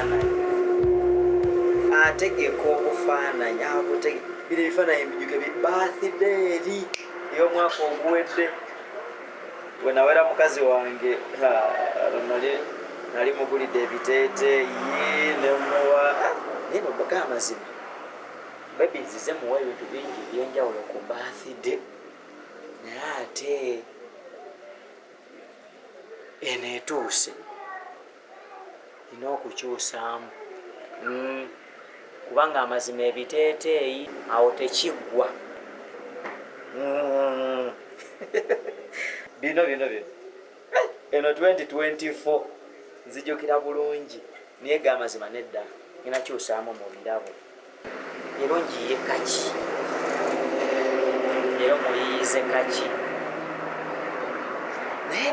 obufaananyi ategeka obufaananyi abutegeka bino ebifaananyi bijuke birthday ey'omwaka oguwedde bwe nawera mukazi wange nali mugulidde ebiteeteeyi nemuwa naye nobaga amazima baby zize muwa ebintu bingi ebyenjawulo ku birthday naye ate eno etuuse ina okukyusaamu kubanga amazima ebiteeteeyi awo tekiggwa bino eno 2024 nzijukira bulungi naye ga amazima nedda inakyusaamu mu birabo ero njiye kaki ero muyiyize kaki naye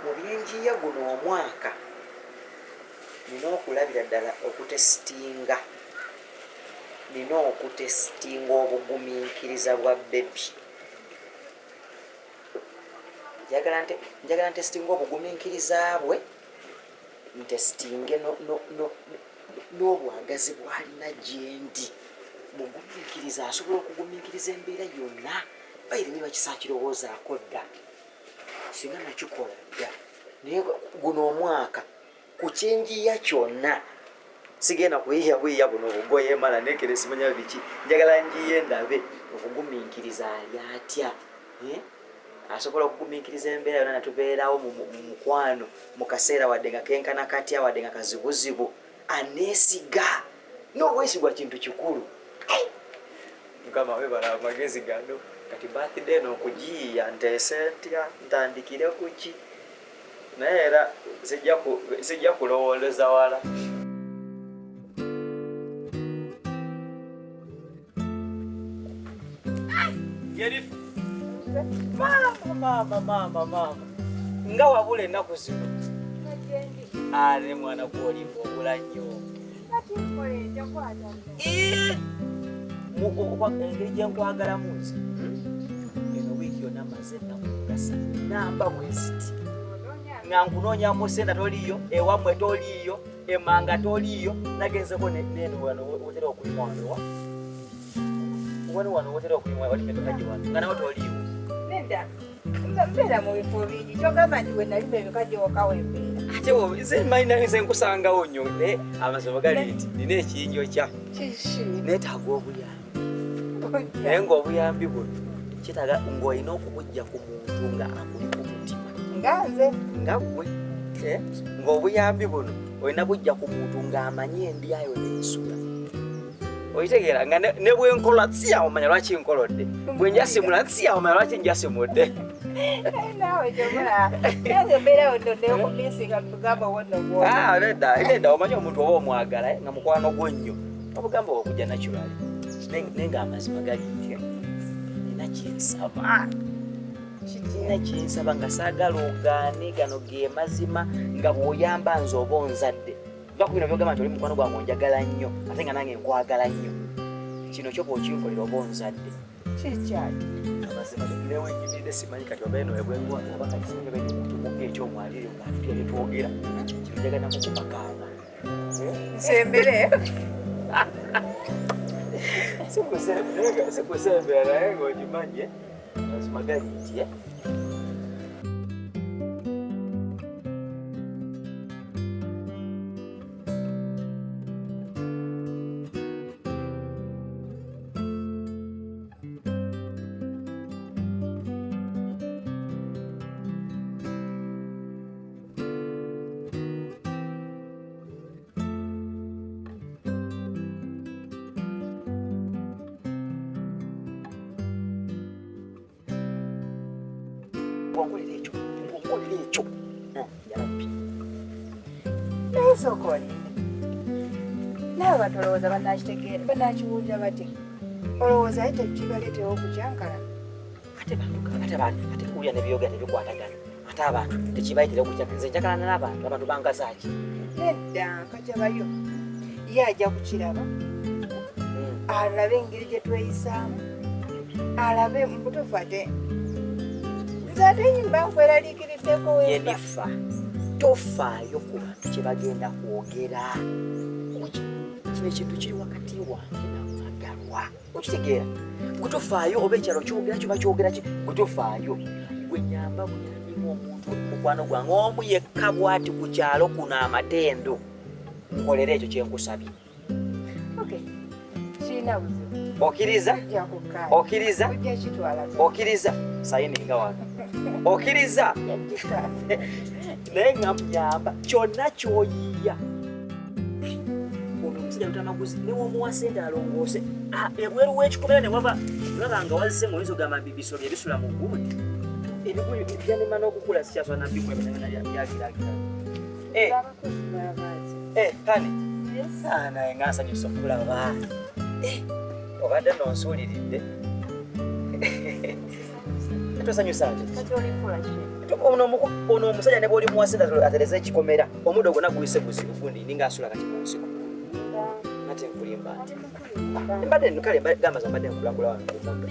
mu byenjiya guno omwaka nina okulabira ddala okutesitinga obugumiikiriza bwa bebi njagala ntesitinga obugumiikiriza bwe ntesitinge n'obwagazi bwalina gyendi mugumiikiriza asobola okugumiikiriza embeera yonna bayirimi bakisakirowoozaako dda singa nakikola dda naye guno omwaka ku kyenjiya kyonna sigenda kuyiya bwiya buno obugoye mala nekere simanya biki njagala njiye ndabe okugumiikiriza ali atya asobola okugumiikiriza embeera yonna natubeerawo mu mukwano mu kaseera wadde nga kenkana katya wadde nga kazibuzibu aneesiga n'obwesigwa kintu kikulu mukama webala amagezi gano kati birthday n'okugiyiya nteese ntya ntandikire kuki naye era sijja kulowooleza wala mama nga wabula ennaku zino ale mwana gwolimba obula nnyo engeri gyenkwagalamu nze eno wiiki yonna maze ennaku gasa namba bweziti nga nkunoonyamu senta toliiyo ewammwe toliiyo emanga toliiyo nagenzeko neno wano wotera okulima wano wotera okulima watimetokaji wano nga nawo toliiyo nenda mbeera mu bifo bingi kyogamba nti we nalima ebikajja wakawo embeera ate nze manyina nze nkusangawo nnyo naye amasomo gali nti nina ekiyinjo kya neetaaga obuyambi naye ng'obuyambi buno kitaaga ng'olina okubujja ku muntu nga akuli ku mutima nganze nga ggwe ng'obuyambi buno olina bujja ku muntu ng'amanyi endyayo n'ensula oyitegeera nga ne bwenkola siyawo manya lwaki nkolodde bwe njasimula siyawo manya lwaki njasimudde nawe gyomula naze mbeera wondoneokumisinga tugamba wonogwo nedda omanyi omuntu oba omwagala nga mukwano gwo nnyo obugamba okujja nakyulali naye ng'amazima gali ntya nina kyensaba nga saagala ogaane gano ge mazima nga bw'oyamba nze oba onzadde va ku bino byogamba nti oli mukwano gwange onjagala nnyo ate nga nange nkwagala nnyo kino kyo bw'okinkolera oba onzadde kikyaki amazima newe nnyimiridde simanyi kati oba eno ebwenwa oba kati simanyi bali omuntu mugga ekyomwalire nga atutya byetwogera kino njagala nakukubakaana nsembere sikusembera naye ng'ogimanye amazima gali ntye ng'okolera ekyo yarabbi naye sokoli naye abantu olowooza banakitegeera banakiwulira bati olowooza aye tekibaleetewo okukyankala ate kuwulira nebyogera tebikwatagana ate abantu tekibayitira okukyankala nze njakalana n'abantu bangazaaki nedda nkajabayo ye ajja kukiraba alabe engeri gye tweyisaamu alabe mubutuufu ate nze ate yimba nkweraliikiriddeko yenifa tofaayo ku bantu kye bagenda kwogera. Kino ekintu kiri wakati wange n'amwagalwa. Okitegeera? Gwe tofaayo oba ekyalo kyogera kyoba kyogera ki, gwe tofaayo. Gwe nyamba bunyambimu omuntu mukwano gwange omu yekka bw'ati ku kyalo kuno Amatendo. Nkolera ekyo kye nkusabye. Okiriza? Okiriza? Okiriza? Sayininga wange. Okiriza? Naye nga muyamba kyonna ky'oyiiya. Ono omusajja lutamaguzi ne w'omuwa sente alongoose. Ebweru w'ekikomera ne waba nga wazise mu lizo gamba bibiso bye bisula mu gundi. Ebigulu byanema n'okukula sikyaswa na bigulu byagiragira. Kani? Naye nga nsanyusa okulaba. Obadde nonsuuliridde. Tosanyusa ate? Ono omusajja ne bw'oli muwa sente atereza ekikomera, omuddo gwonna guyise buzibu gundi ninga asula kati mu nsiko. Ate nkulimba nti. Mbadde kale gamba mbadde nkulakula wano ku mmondo.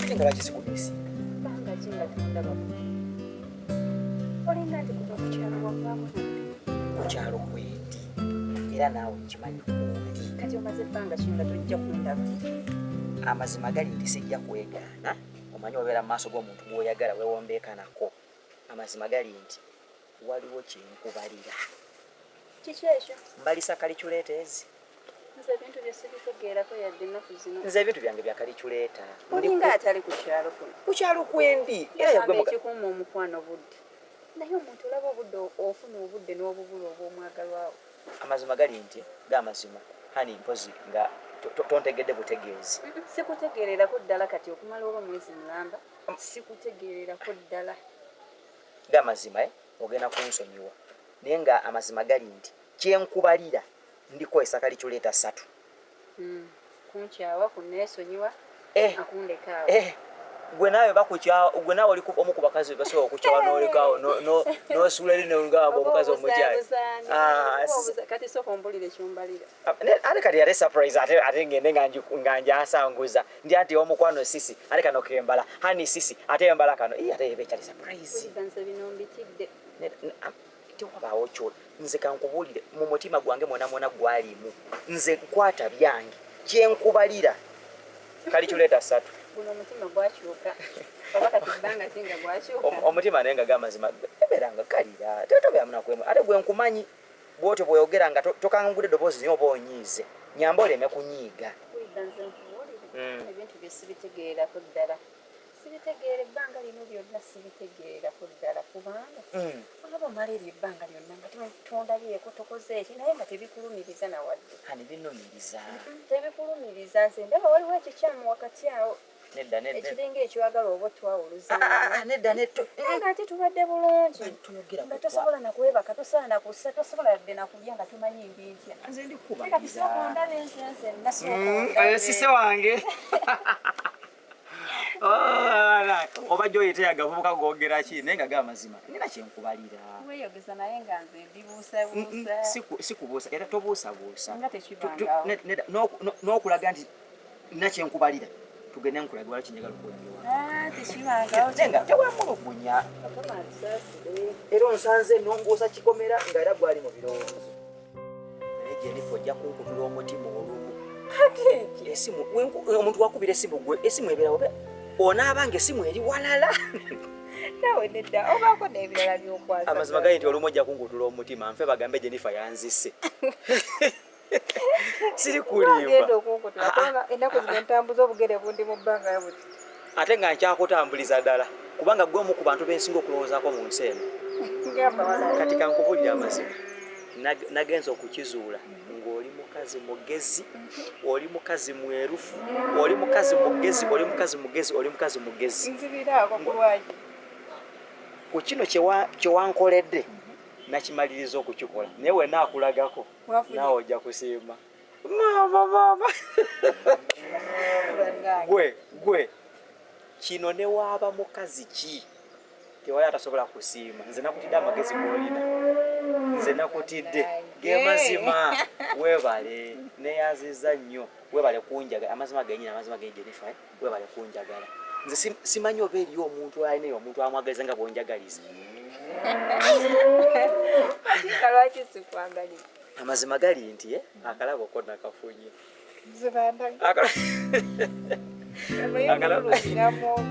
Ate nga lwaki sikubisi? Ku kyalo kwendi. Era naawe nkimanyi kundi. Kati omaze ebbanga ki nga tojja kundaba? Amazima gali nti sijja kwegaana. Omanyi obeera mu maaso g'omuntu gw'oyagala weewombeeka nako. Amazima gali nti waliwo kye nkubalira. Kiki ekyo? Mbalisa kaliculeetezi. Nze ebintu bye sibitegeerako yadde ennaku zino. Nze ebintu byange bya kaliculeeta. Olinga atali ku kyalo kuno. Ku kyalo kwendi. Era yagwe ekikuuma omukwano budde. Naye omuntu olaba obudde ofuna obudde n'obubula obw'omwagalwawo. Amazima gali nti g'amazima hani mpozi nga tontegedde butegeezi. Sikutegeererako ddala kati okumala oba mwezi mulamba. Sikutegeererako ddala. G'amazima ogenda kunsonyiwa. Naye nga amazima gali nti kyenkubalira ndikozesa kaliculeeta 3. Kunkyawa kunneesonyiwa akundekaawo. Gwe naawe bakukyawa, gwe naawe oli omu ku bakazi basobola okukyawa n'olekaawo n'osuula eri n'ogamba omukazi omukyali. Kati sooka ombulire kyombalira. Ate kati yali surprise ate ngende nga njasanguza ndi ati omukwano Sisi ate kano kembala hani Sisi ate embala kano ate ebe kyali surprise. Nze bino mbitidde. Tewabaawo kyo nze kankubuulire mu mutima gwange mwona gwalimu nze nkwata byange kyenkubalira kaliculeeta 3. Guno omutima gwakyuka oba kati bbanga kinga gwakyuka. Omutima naye nga g'amazima ebeeranga kalira tobeamunakwemu ate gwe nkumanyi bw'otyo bw'oyogera nga tokangudde eddoboozi naye oba onyiize nyamba oleme kunyiiga. Nze nkubuulire ebintu bye sibitegeerako ddala. Sibitegeera ebbanga lino byonna sibitegeerako ddala kubanga olaba omala eryo ebbanga lyonna nga tondabyeko tokoze eki naye nga tebikulumiriza nawadde. Hani binnumiriza. Tebikulumiriza nze ndaba waliwo ekikyamu wakati awo. Nedda. Ekiringa ekyagala oba twawuluza. Nedda. Nga ate tubadde bulungi. Nga tosobola nakwebaka, tosobola nakussa, tosobola yadde nakulya nga tomanyi mbintya. Nze ndikuba. Kati sooka ondaba enze nasooka. Sise wange. Oba gyoyita agavubuka googera ki naye nga g'amazima nina kyenkubalira. Weeyogeza naye nga nze ndibuusabuusa. Sikubuusa era tobuusabuusa. Nga tekibangawo. N'okulaga nti nina kyenkubalira tugende nkulaga wala kinjagala okulangiwa. Tekibangawo. Naye nga tewamulugunya. Era onsanze nongoosa kikomera nga era gwali mu birowoozo. Naye Jennifer ojja kunkutula omutima olumu. Esimu omuntu wakubira esimu gwe esimu ebeerawo onaabanga esimu eri walala. Nawe nedda obaako n'ebirala by'okwasa. Amazima gali nti olumu ojja kunkutula omutima nfe bagambe Jennifer yanzise. Siri kulimba. Ennaku zino ntambuza obugere bundi mu bbanga buti. Ate nga nkyakutambuliza ddala kubanga gwe omu ku bantu bensinga okulowoozaako mu nsi eno. Kati kankubulira amazima nagenza okukizuula ng'oli mukazi mugezi, oli mukazi mwerufu, oli mukazi mugezi, oli mukazi mugezi, oli mukazi mugezi. Nzibiraako ku lwaki. Ku kino kye wankoledde nakimaliriza okukikola naye we naakulagako naawe ojja kusiima. Maama. Gwe kino ne waaba mukazi ki tewali atasobola kusiima. Nze nakutidde amagezi g'olina. Nze nakutidde ge mazima. Weebale neeyaziza nnyo. Weebale kunjagala amazima gennyini amazima ge Jennifer. Weebale kunjagala. nze simanyi oba eriyo omuntu alina omuntu amwagaliza nga bwonjagaliza. Lwaki sikwagaliza? Amazima gali nti akalabo konna kafunye.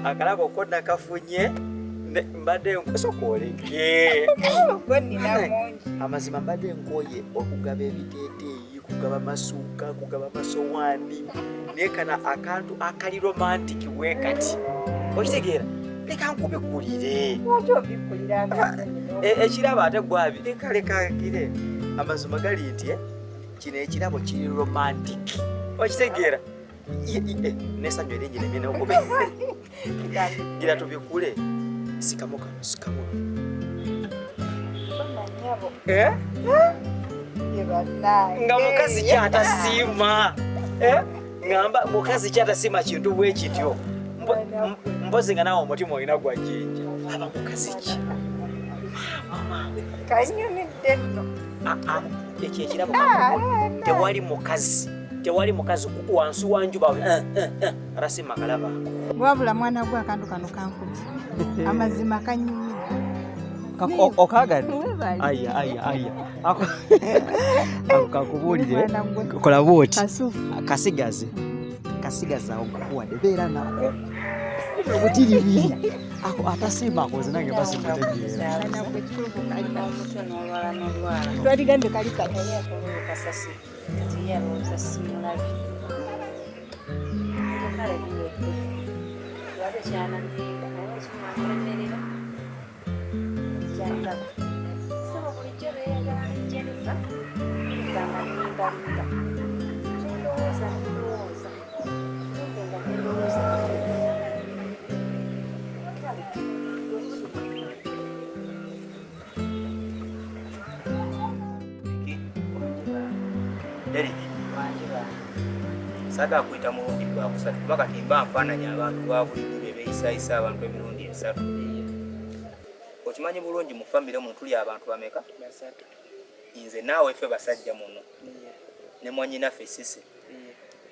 Akalabo konna kafunye mbadde nkosokolege. Amazima mbadde nkoye okugaba ebiteeteeyi, kugaba masuuka, kugaba masowaani, naye kana akantu akali romantic bwe kati okitegeera leka nkubikulire. Ekirabo ate gwabi leka agire. Amazima gali nti kino ekirabo kiri romantic okitegeera nesanyo eringi nemina okube gira tubikule. Sikamu kano sikamu nga mukazi kyatasiima ngamba mukazi kyatasiima kintu bwe kityo mpozi nga nawe omutima olina gwa jjinja aba mukazi ki kanyumidde nno ekyo ekirabo tewali mukazi wansi wa njuba arasima kalaba wabula mwana gwe akantu kano kankubye amazima kanyumidde okagadde aya ako kakubuulire kola bwoti kasigaze awo kakuwadde beera nako obutiribiri ako atasiima akoze nange basimutegeera twaligambe kali kati Saga kuita mulundi gwa kusatu baka timba nfaananya abantu babuliddwa beeyisayisa abantu emirundi esatu. Okimanyi bulungi mu famire muno tuli abantu bameka? Basatu. Nze naawe ffe basajja muno. Ne mwannyinaffe Sisi.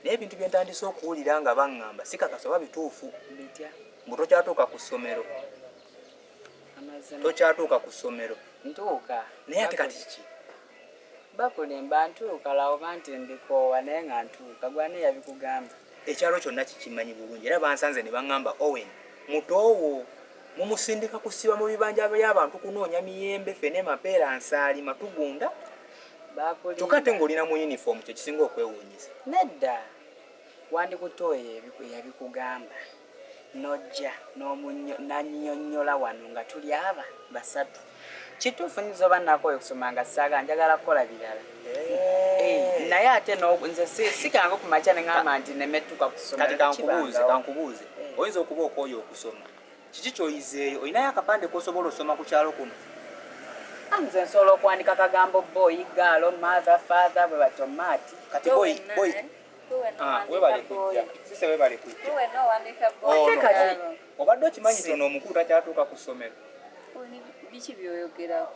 Naye ebintu bye ntandise okuwulira nga baŋŋamba sikakasa oba bituufu. Mbu tokyatuuka ku ssomero. Tokyatuuka ku ssomero. Ntuuka. Naye ate kati kiki? Bakulimba ntuuka lawo banti ndikoowa naye nga ntuuka gwane yabikugamba. Ekyalo kyonna kikimanyi bulungi era bansanze ne baŋŋamba Owen mutoowo mumusindika kusiba mu bibanja by'abantu kunoonya miyembe fene mapeera nsaali matugunda kyokka ate ng'olina mu uniform kye kisinga okwewuunyisa. Nedda wandikutooye yabikugamba nojja nannyonnyola wano nga tuli aba basatu. Kituufu nnizo bannakooye okusoma nga saaga njagala kukola birala. Naye ate nze sikanga ku makya ne ŋŋamba nti nemettuka kusoma. Kati kankubuuze oyinza okuba okooye okusoma kiki ky'oyizeeyo? Olinayo akapande k'osobola osoma ku kyalo kuno? Nze nsobola okuwandika kagambo boy, gaalo, mother, father bwe batyo maati. Kati boy webale kujja sise webale kujja Ate kati obadde okimanyi tono omukulu takyatuuka ku ssomero? biki byoyogerako?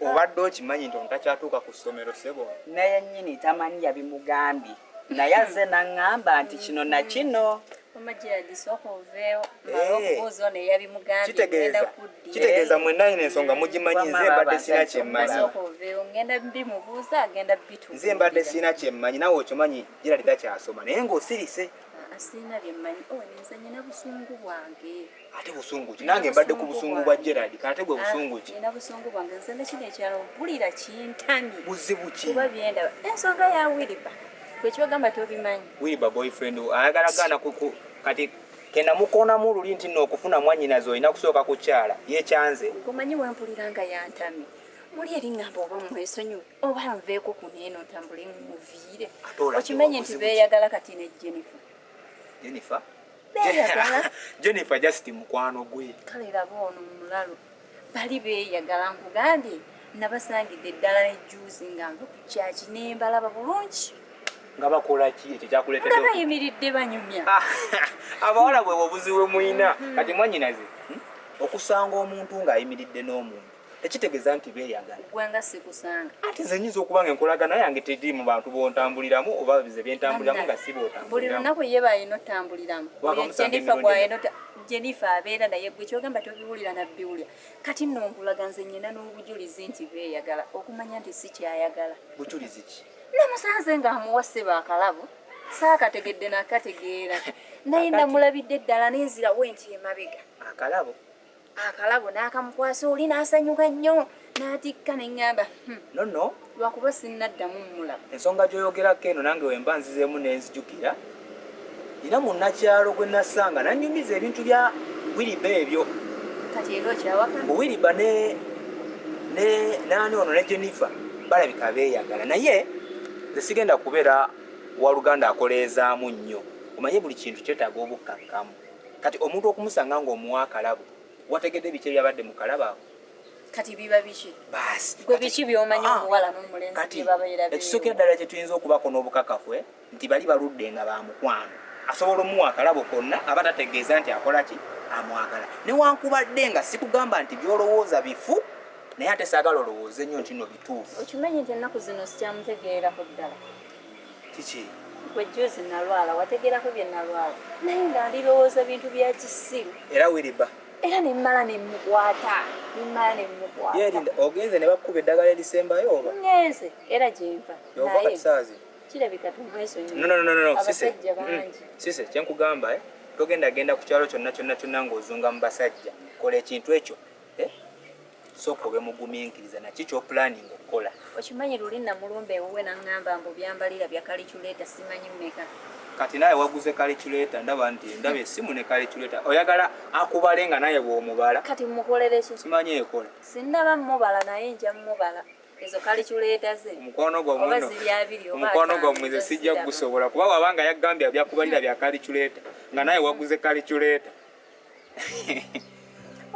Obadde okimanyi nti takyatuuka ku ssomero sebo? naye nnyini tamanyi yabimugambye naye azze naŋŋamba nti kino na kino. Kitegeeza mwenna alina ensonga mugimanyi. Nze mbadde sina kyemmanyi. Nze mbadde sina kyemmanyi nawe okimanyi Gerald takyasoma naye ng'osirise. Ate busungu ki? Nange mbadde ku busungu bwa Gerald kate gwe busungu ki? Buzibu ki? Ensonga ya Wiliba kwekibagamba tobimanyi. Wiliba boyfriend ayagalagana kati kenda mukonamu luli nti nno okufuna mwannyinaze olina kusooka kukyala yekyanze. Omanyi wampuliranga yantamye muli eriŋŋamba oba mwesonyiwe oba nveeko ku neeno ntambule muviire. Okimenye nti beeyagala kati ne Jennifer. Jennifer just mukwano gwe. Kale laba ono mulalo bali beeyagala nkugambye nabasangidde eddala ne juice nga nva ku kyaki nembalaba bulungi. Nga bakola ki ekyo kyakuleetedde? Nga bayimiridde banyumya. Abawala bwe obuzibu muyina kati mwannyinaze okusanga omuntu ng'ayimiridde n'omuntu ekitegeeza nti beeyagala. Gwe nga sikusanga. Ate nze nnyinza okuba nga enkolagana yange teri mu bantu bontambuliramu oba bize byentambuliramu nga si bootambuliramu. Buli lunaku ye bayina otambuliramu. Jennifer gwayina Jennifer abeera naye gwe kyogamba tobiwulira nabbiwulira kati nno nkulaga nze nnyina n'obujulizi nti beeyagala okumanya nti si kyayagala bujulizi ki namusanze ng'amuwa ssebo akalabo saakategedde nakategeera naye namulabidde eddala n'enzirawo enti emabega akalabo n'akamukwasa oli n'asanyuka nnyo n'atikka neŋŋamba nono lwakuba sinnaddamu mmulaba ensonga gy'oyogerako eno nange wemba nzizeemu nenzijukira era munnakyalo gwe nassanga nannyumiza ebintu bya wiriba ebyo kati era okyawaka mbu wiriba naani ono ne Jennifer balabika beeyagala naye nze sigenda kubeera waluganda akoleezaamu nnyo omanye buli kintu kyetaaga obukkakkamu kati omuntu okumusanga ng'omuwa akalabo wategedde biki ebyabadde mu kalabo ako kati biba biki baasi gwe biki by'omanyi omuwala n'omulenzi kati byebabeera ekisookera ddala kye tuyinza okubako n'obukakafu nti bali baludde nga bamukwano asobola omuwa akalabo konna aba tategeeza nti akola ki amwagala newankubadde nga sikugamba nti byolowooza bifu naye ate saagala olowooze nnyo nti no bituufu okimanyi nti ennaku zino sikyamutegeerako ddala kiki gwe juzi nalwala wategeerako bye nalwala naye nga ndirowooza bintu bya kisiru era wiriba era nemmala nemmukwata yerinda ogenze ne bakkuba eddagala erisembayo oba ngenze era gyenva yova kati saazi kirabika tumweso abasajja bangi sise kyenkugamba togendagenda ku kyalo kyonna ng'ozunga mu basajja kola ekintu ekyo sooka obe mugumiikiriza naki kyopulaning okukola okimanyi luli namulumba ewuwe naŋŋamba mbu byambalira bya kalikyuleeta simanyi mmeka kati naye waguze kalikyuleeta ndaba essimu ne kalikyuleeta oyagala akubale nga naye bw'omubala kati mukolere ki simanyi ekola sinnaba mmubala naye nja mmubala ezo kalikyuleeta ze omukwano gwammwe nze sijja kugusobola kuba wabanga yaggambye byakubalira bya kalikyuleeta nga naye waguze kalikyuleeta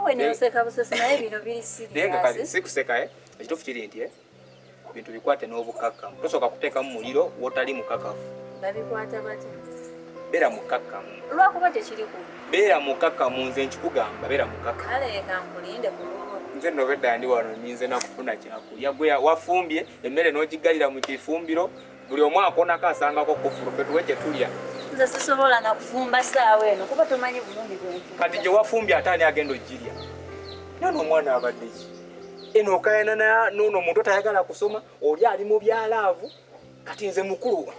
weneoseka busesi naye bino biri siriasi sikuseka ekituufu kiri nti bintu bikwate n'obukakkamu tosooka kuteekamu muliro wotali mukakafu babikwata batya beera mukakkamu lwakuba tekiriku beera mukakkamu nze nkikugamba beera mukakkamu kale kankulinde ku lugo nze nobedda ndi wano nyinze nakufuna kyakulya gwe wafumbye emmere n'ogigalira mu kifumbiro buli omu akonako asangako kufulu fe tuwe kye tulya nze sisobola nakufumba saawa eno kuba tomanyi bulungi bwenfu kati gye wafumbye ate ani agenda ogirya nano omwana abadde ki eno okayana noono omuntu otayagala kusoma oli ali mu byalaavu kati nze mukulu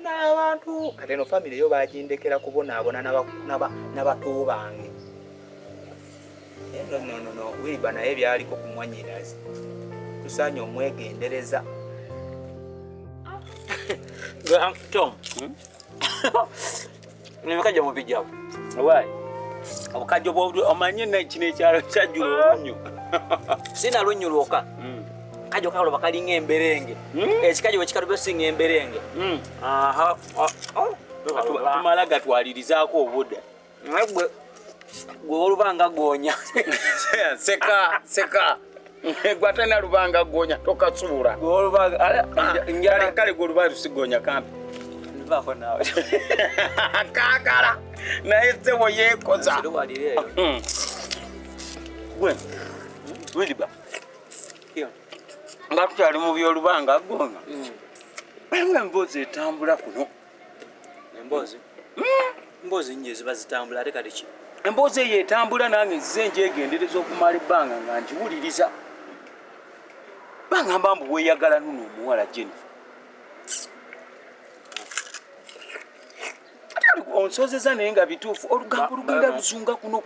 n'abantu kati eno famire yo bagindekera kubonaabona n'abato bange no wiriba naye byaliko ku mwanyirazi tusaanye omwegendereza Tom, nimekaja mubijjawo. Why? Abukajjo bwo omanye na kino ekyalo kyajjula nnyo. Sina lunyu lwoka. Kajo kalo bakalinga emberenge. Ekikajo bwe kikalu besinga emberenge. Aha. Tumala gatwalirizaako obudde. Gwe olubanga gonya. Seka. Gwatana lubanga gonya tokasuula. Olubanga njala kale golubanga tusigonya kampi. Ndivako nawe. Kakala. Naye sebo yekoza. Gwe. Wiliba. Nga tukyali mu byolubanga gonya. Ewe emboozi etambula kuno. Emboozi? Emboozi nje ziba zitambula ate kati ki? Emboozi eyo etambula nange nzize njegendereza okumala ebbanga nga njiwuliriza. Bangamba mbu weeyagala nuno omuwala Jennifer. Onsozeza naye nga bituufu olugambo lugenda luzunga kuno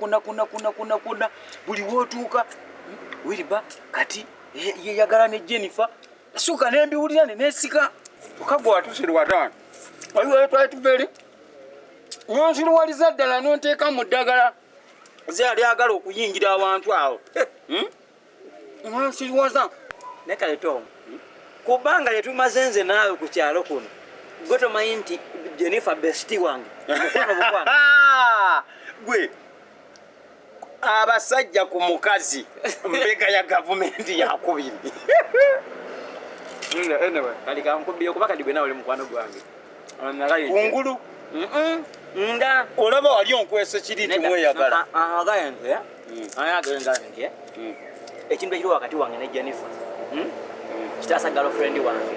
kuna buli wootuuka wiriba kati yeeyagala ne Jennifer suuka nembiwulira neneesika okagwa watusire wataano waliwo twali tubeere nonsiruwaliza ddala nonteeka mu ddagala ze alyagala okuyingira abantu awo nonsiruwaza Nekale Tom. Kubanga yetumaze nze naawe ku kyalo kuno. Gwe tomanyi nti Jennifer bestie wange. Gwe abasajja ku mukazi mbega ya gavumenti yakubiri. Anyway, kalika nkubbiye kuba kadi gwe nawe oli mukwano gwange. Kungulu. Nga olaba wali onkwese kiri timweyagala. Agaye nze. Ayagala nze. Ekintu ekiri wakati wange ne Jennifer. Kitasa girlfriend wange.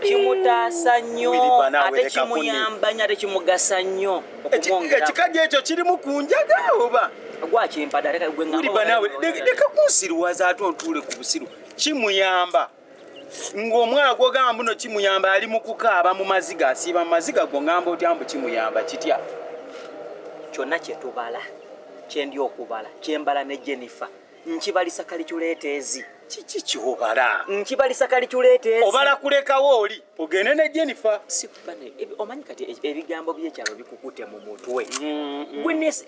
kimutaasa nnyo Wiliba nawe ate leka kimuyamba nnyo ate kimugasa nnyo okumwongera ekikajja ekyo kirimu kunjaga oba gwakimpada leka gwe Wiliba nawe leka kunsiruwaza ate ontuule ku busiru kimuyamba ng'omwana gwogamba muno kimuyamba ali mu kukaaba mu maziga asiiba mu maziga go ngamba otya mbu kimuyamba kitya kyonna kyetubala kyendi okubala kyembala ne Jennifer nkibalisa kaliculeteezi kiki kyobala nkibalisa kaliculeteezi obala kulekawo oli ogende ne Jennifer sikubane omanyi kati ebigambo by'ekyalo bikukute mu mutwe gwenesi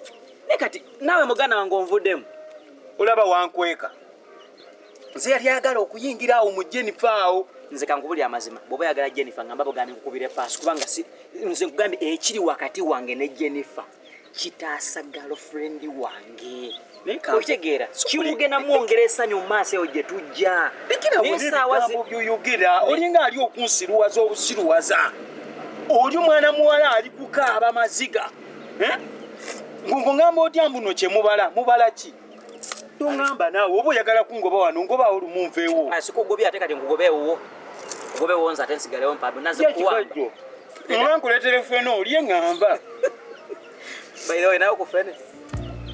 ne kati nawe mugana wange onvuddemu olaba wankweka nze yali agala okuyingira awo mu Jennifer awo nze kankubuli amazima bw'oba yagala Jennifer ngamba bogambye nkukubire paasi kubanga nze nkugambye ekiri wakati wange ne Jennifer kitaasa girlfriend wange okitegeera kimugenda mwongera essanyu mu maaso eyo gye tujja ebigambo byoyogera olinga ali okunsiruwaza obusiruwaza oli omwana muwala ali kukaaba maziga ngongamba otya mbuno kyemubala ki tongamba naawe oba oyagala kungoba wano ngobawo olumunveewo sikugobya ate kati nkugobeewo ogobeewo nze ate nsigalewo mpambe naze kuwamba nkuleetera fene oli eŋŋamba bairewe nawe kufene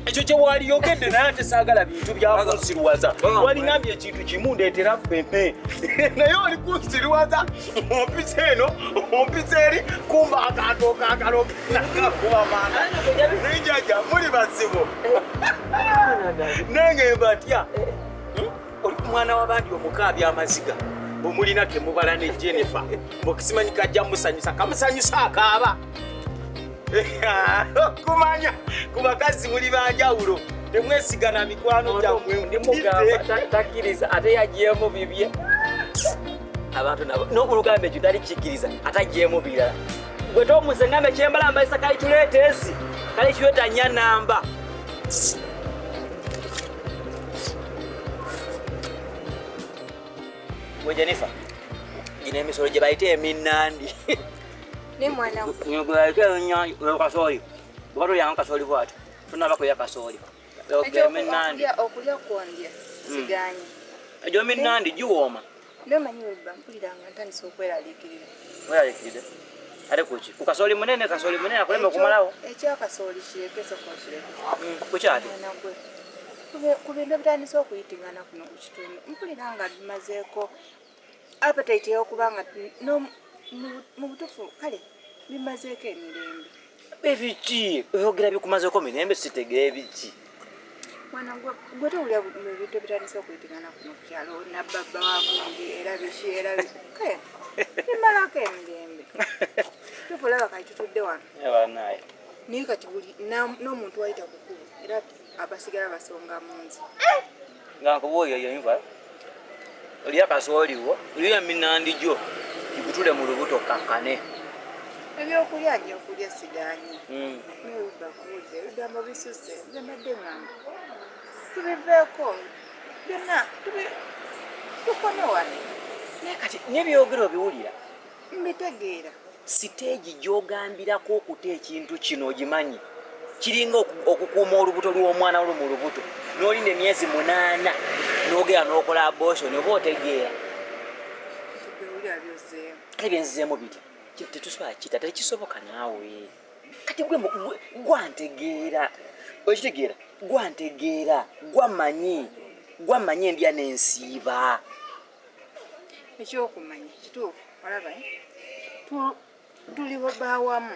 ekyo kye waliyogedde naye ate saagala bintu byakunsiruwaza walingambye ekintu kimu ndeetera ffempe naye oli kunsiruwaza ompisa eno ompisa eri kumba akantu kakalokenakakuba maana nenjaja muli basibo nange mbatya oli kumwana w'abandi omukaabi amaziga bwemulina kemubala ne Jennifer mbokisimanyi kajja musanyusa kamusanyusa akaaba kumanya ku bakazi muli banjawulo temwesigana mikwano gyammwe ndimugamba takkiriza ate yagyemu bibye abantu nabo n'okulugambe ekyo tali kikkiriza ate agyemu birala gwe tomuze ngambe kyembala mbalisa kali tuleeteesi kali kiweta nnya namba we Jennifer gino emisolo gye bayita eminnandi ne mwana kasoli bwatu yanga kasoli bwati tunaba ya kasoli eminandi okulya kwondya siganye ejo eminandi giwooma nomanyi weba mpuliranga ntandisa okweraliikirira weralikiride ate kuki ku kasoli munene akulema okumalawo ekyakasoli kirekeso konkireke kukyati ku bintu ebitandisa okuyitingana kuno ku kitundu mpuliranga bimazeeko appetite y'okubanga mu butufu kale bimazeeko emirembe ebiki oyogera bikumazeeko mirembe sitegera ebiki mwana gwe towulira ebintu ebitandisa okuyitingana kuno ku kyalo nabbabba wagundi era biki era kale bimalako emirembe tufulaba kati tutudde wano ebanaye naye kati buli n'omuntu wayita kukulu era abasigala basonga mu nzi nga nkubuulira yonva oli akasooliwo oli eminandi gyo gikutule mu lubuto kakkane ebyokulya nnyo okulya sigaanyi newiba kuwulira ebigambo bisuse nzenadde ngamba tubiveeko byonna tukone wano naye kati n'ebyogero biwulira mbitegeera siteegi gy'ogambirako okuta ekintu kino ogimanyi kiringa okukuuma olubuto lw'omwana olu mu lubuto n'olinda emyezi 8 n'ogera n'okola abortion oba otegeera kale byenzizeemu bitya tetusobola kita tekisoboka naawe kati gwantegeera okitegeera gwantegeera gwamanyi endya n'ensiiba ekyokumanya kituufu olaba tuli bawamu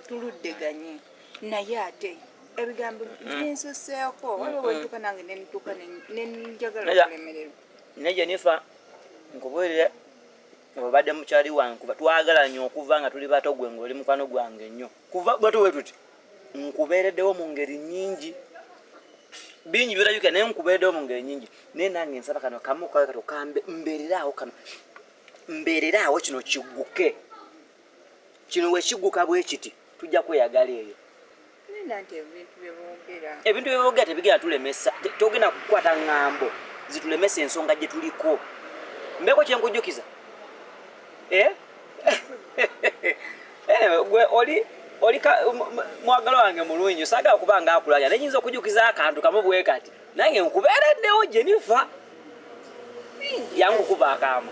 tuluddeganye naye ate ebigambo binsuseeko waliwo bwentuka nange nentuka nenjagala okulemererwa naye Jennifer nkubuulire obadde mukyali wange kuba twagala nnyo okuva nga tuli bato gwe ng'oli mukwano gwange nnyo kuva bato we tuti nkubeereddewo mu ngeri nnyingi bingi byolabika naye nkubeereddewo mu ngeri nnyingi naye nange nsaba kano kamu kawe kato kambe mbeereraawo kino kigguke kino we kigguka bwe kiti tujja kweyagala eyo ebintu byeboogera tebigenda tulemesa togenda kukwata ŋŋambo zitulemesa ensonga gye tuliko mbeeko kyenkujjukiza gwe oli mwagalo wange mulungi saagala kuba nga akulanya nayinza okujjukiza akantu kamu bwe kati nange nkubeereddewo Jennifer yangu kuba akaama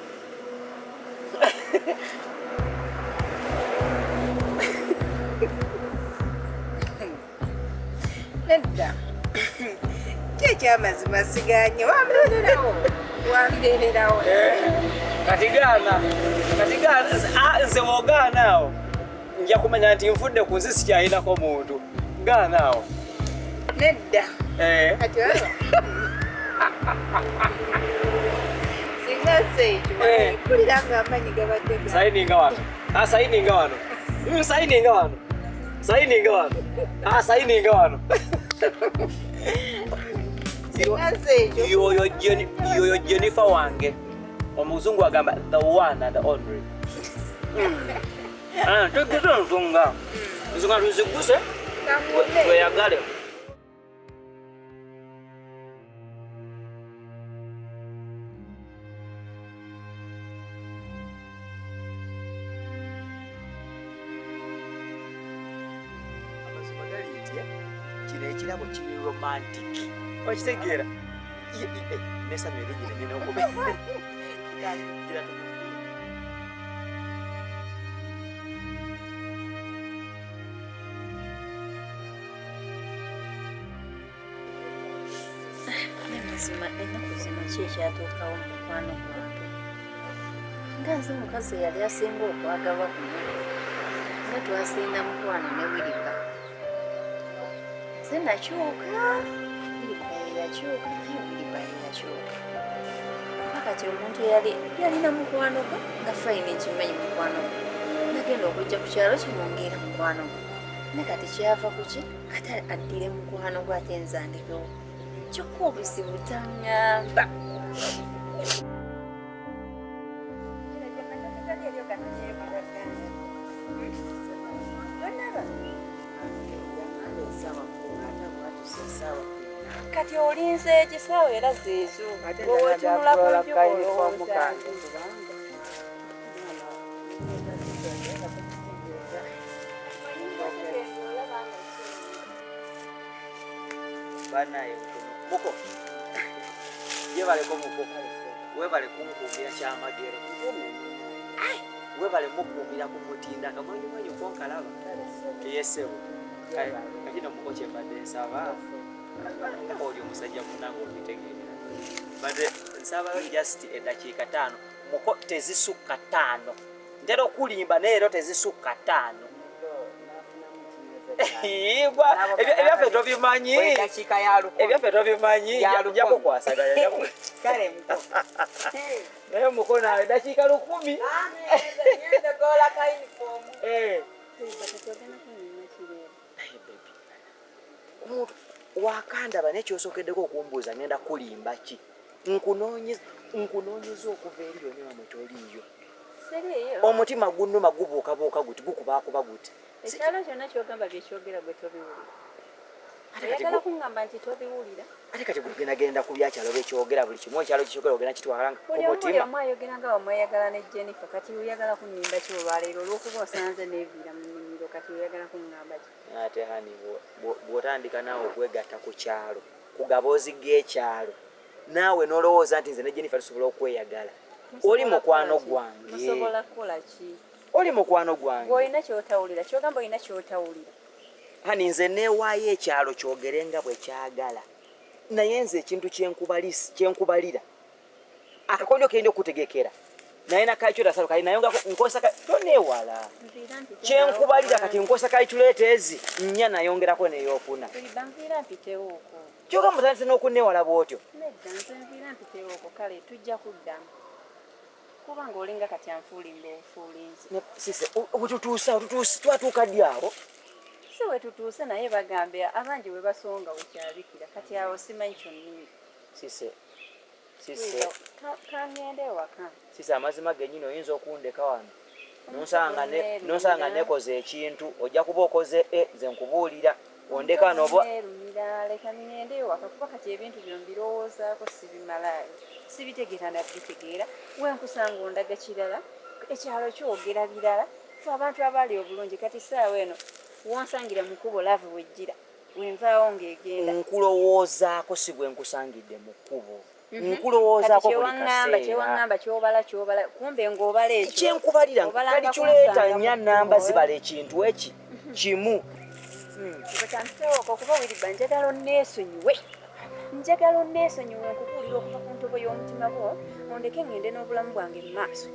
Nedda. Ky'ekyamazima siganye wambeererawo. Kati gaana nze wogaanaawo nja kumanya nti nfudde ku nsi sikyayinako muntu gaanaawo. Nedda. Kati olaba. Singa sekyo mpulira ng'amaanyi gabadde ga. Sayininga wano. Sayininga wano. Sayininga wano. Sayininga wano. Sayininga wano. Singa sekyo. Yoyo Jennifer wange. Omuzungu agamba the one and only. Tegese nsonga. Nsonga tuziguse. Weyagale. Amazima gali nti kino ekirabo kiri romantic. Okitegeera? Nesa mweligire nina okube. Mazima ennaku zino ki ekyatuukawo mu mukwano gwange nga nze omukazi yali asinga okwagalwa kuno nga twasinda mukwano ne Wiriba nze nakyuka Wiriba yeyakyuka naye Wiriba yeyakyuka kuba kati omuntu yalina mukwano gwe nga fayina ekimanyi mukwano gwe nagenda okujja ku kyalo kimwongeera mukwano gwe ne kati kyava ku ki ate addire mukwano gwe ate nzandikewo kyokka obuzibu taŋŋamba. Kati olinze ekisaawe era zeezo wewetunula ku olowooza Banaye muko yebaleko muko webale kunkuumira kyamagero webale mukuumira ku mutinda kamanyi konkalaba yesebo kakino muko kyembadde nsaba oli omusajja munange obitegeera badde nsaba just eddakiika 5 muko tezisukka 5 ntera okulimba neero tezisukka 5 ebyaffe tobimanyi ebyaffe tobimanyi jako kwasaganya naye muko nawe eddakiika 10 omuntu wakandaba nekyosookeddeko okumbuuza ngenda kulimba ki nkunoonyeza okuva eri yonna mwetoliiyo omutima gunnuma gubuukabuuka guti gukubaakuba guti ekyalo kyonna kyogamba byekyogera gwe tobiwulira oyagala kuŋŋamba nti tobiwulira ate kati genda ku byakyalo bekyogera buli kimu ekyalo kikyogera ogenda kitwala ku mutima omu ayogera nga wamweyagala ne Jennifer kati oyagala kunnimba ki olwaleero olwokuba osanze neeviira mu nnimiro kati oyagala kuŋŋamba ki ate hani bw'otandika naawe okwegatta ku kyalo ku gaboozi g'ekyalo naawe n'olowooza nti nze ne Jennifer tusobola okweyagala oli mukwano gwange musobola kukola ki oli mukwano gwange olina kyotawulira kyogamba olina kyotawulira hani nze neewaayo ekyalo kyogere nga bwe kyagala naye nze ekintu kyenkubalira akakodyo kenda okutegekera naye nakakyo tasalo kali naye nkosa toneewala kyenkubalira kati nkosa calculators nnya nayongerako neyokuna banviira mpitewooko kyogamba mutandise n'okuneewala bwotyo nedda nze nviira mpitewooko kale tujja kuddamu kubanga olinga kati anfuulimba obufuulinzi sise obututuusa twatuuka ddi awo si we tutuuse naye bagambe abangi we basonga wekyabikira kati awo simanyi kyonnimi sise kangende ewaka sise amazima gennyini oyinza okundeka wano nonsanga nekoze ekintu ojja kuba okoze nze nkubuulira ondeka nerumira leka ngende ewaka kuba kati ebintu bino mbirowoozaako sibimalaayo sibitegeera nabitegeera wenkusanga ondaga kirala ekyalo kyogera birala fe abantu abaali obulungi kati saawa eno wonsangira mukubo laavu wejjira wenvaawo ng'egenda nkulowoozaako si bwe nkusangidde mu kkubo nkulowoozaako buli kaseera kyewaŋŋamba kyobala kumbe ng'obala ekyo kyenkubalira kali kireeta nnya nnamba zibala ekintu eki kimu kyantutewooko okuba wiriba njagala onneesonyiwe nkukuulira okuva ku ntobo y'omutima gwo ondeke ŋŋende n'obulamu bwange mu maaso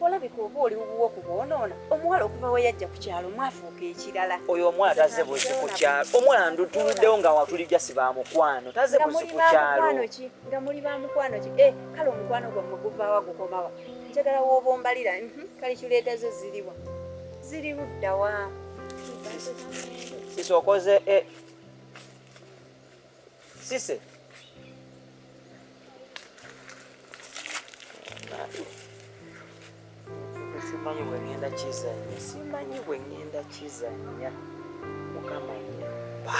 olabika oba oli wuwo ku bwonoona omuwala okuva we yajja ku kyalo mwafuuka ekirala oyo omwana tazze buzi ku kyalo omwana ndutuluddewo nga watulijja si ba mukwano tazze buzi ku kyalo nga muli ba mukwano ki kale omukwano gwammwe guvaawa gukomawa njagala wooba ombalira kale kireeta zo ziriwa ziri luddawa sise okoze sise simanyi bwe ŋŋenda kizannya mukama nyamba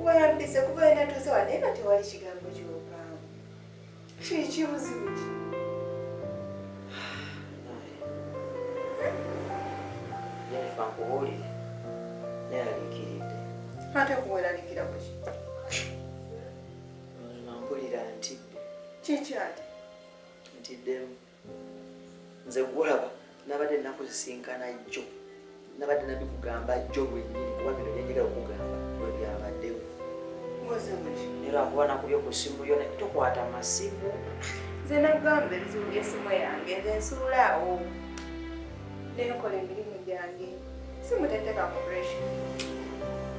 wayambise kuba ena tuuse wane nga tewali kigambo kyopaamu kiki buzibu ki Jennifer nkubuulire neeraliikiridde ate kuweralikira kuki mpulira ntidde kiki ate ntiddemu nze gwolaba nabadde nakuzisinkana jjo nabadde nabikugamba jjo lwennyini kuba bino byenjagala okugamba bwe byabaddewo era akuba nakubye ku ssimu yo tokwata masimu nze nagamba ebizibu by'essimu yange nze nsuulaawo nenkola emirimu gyange simuteteka mu pressure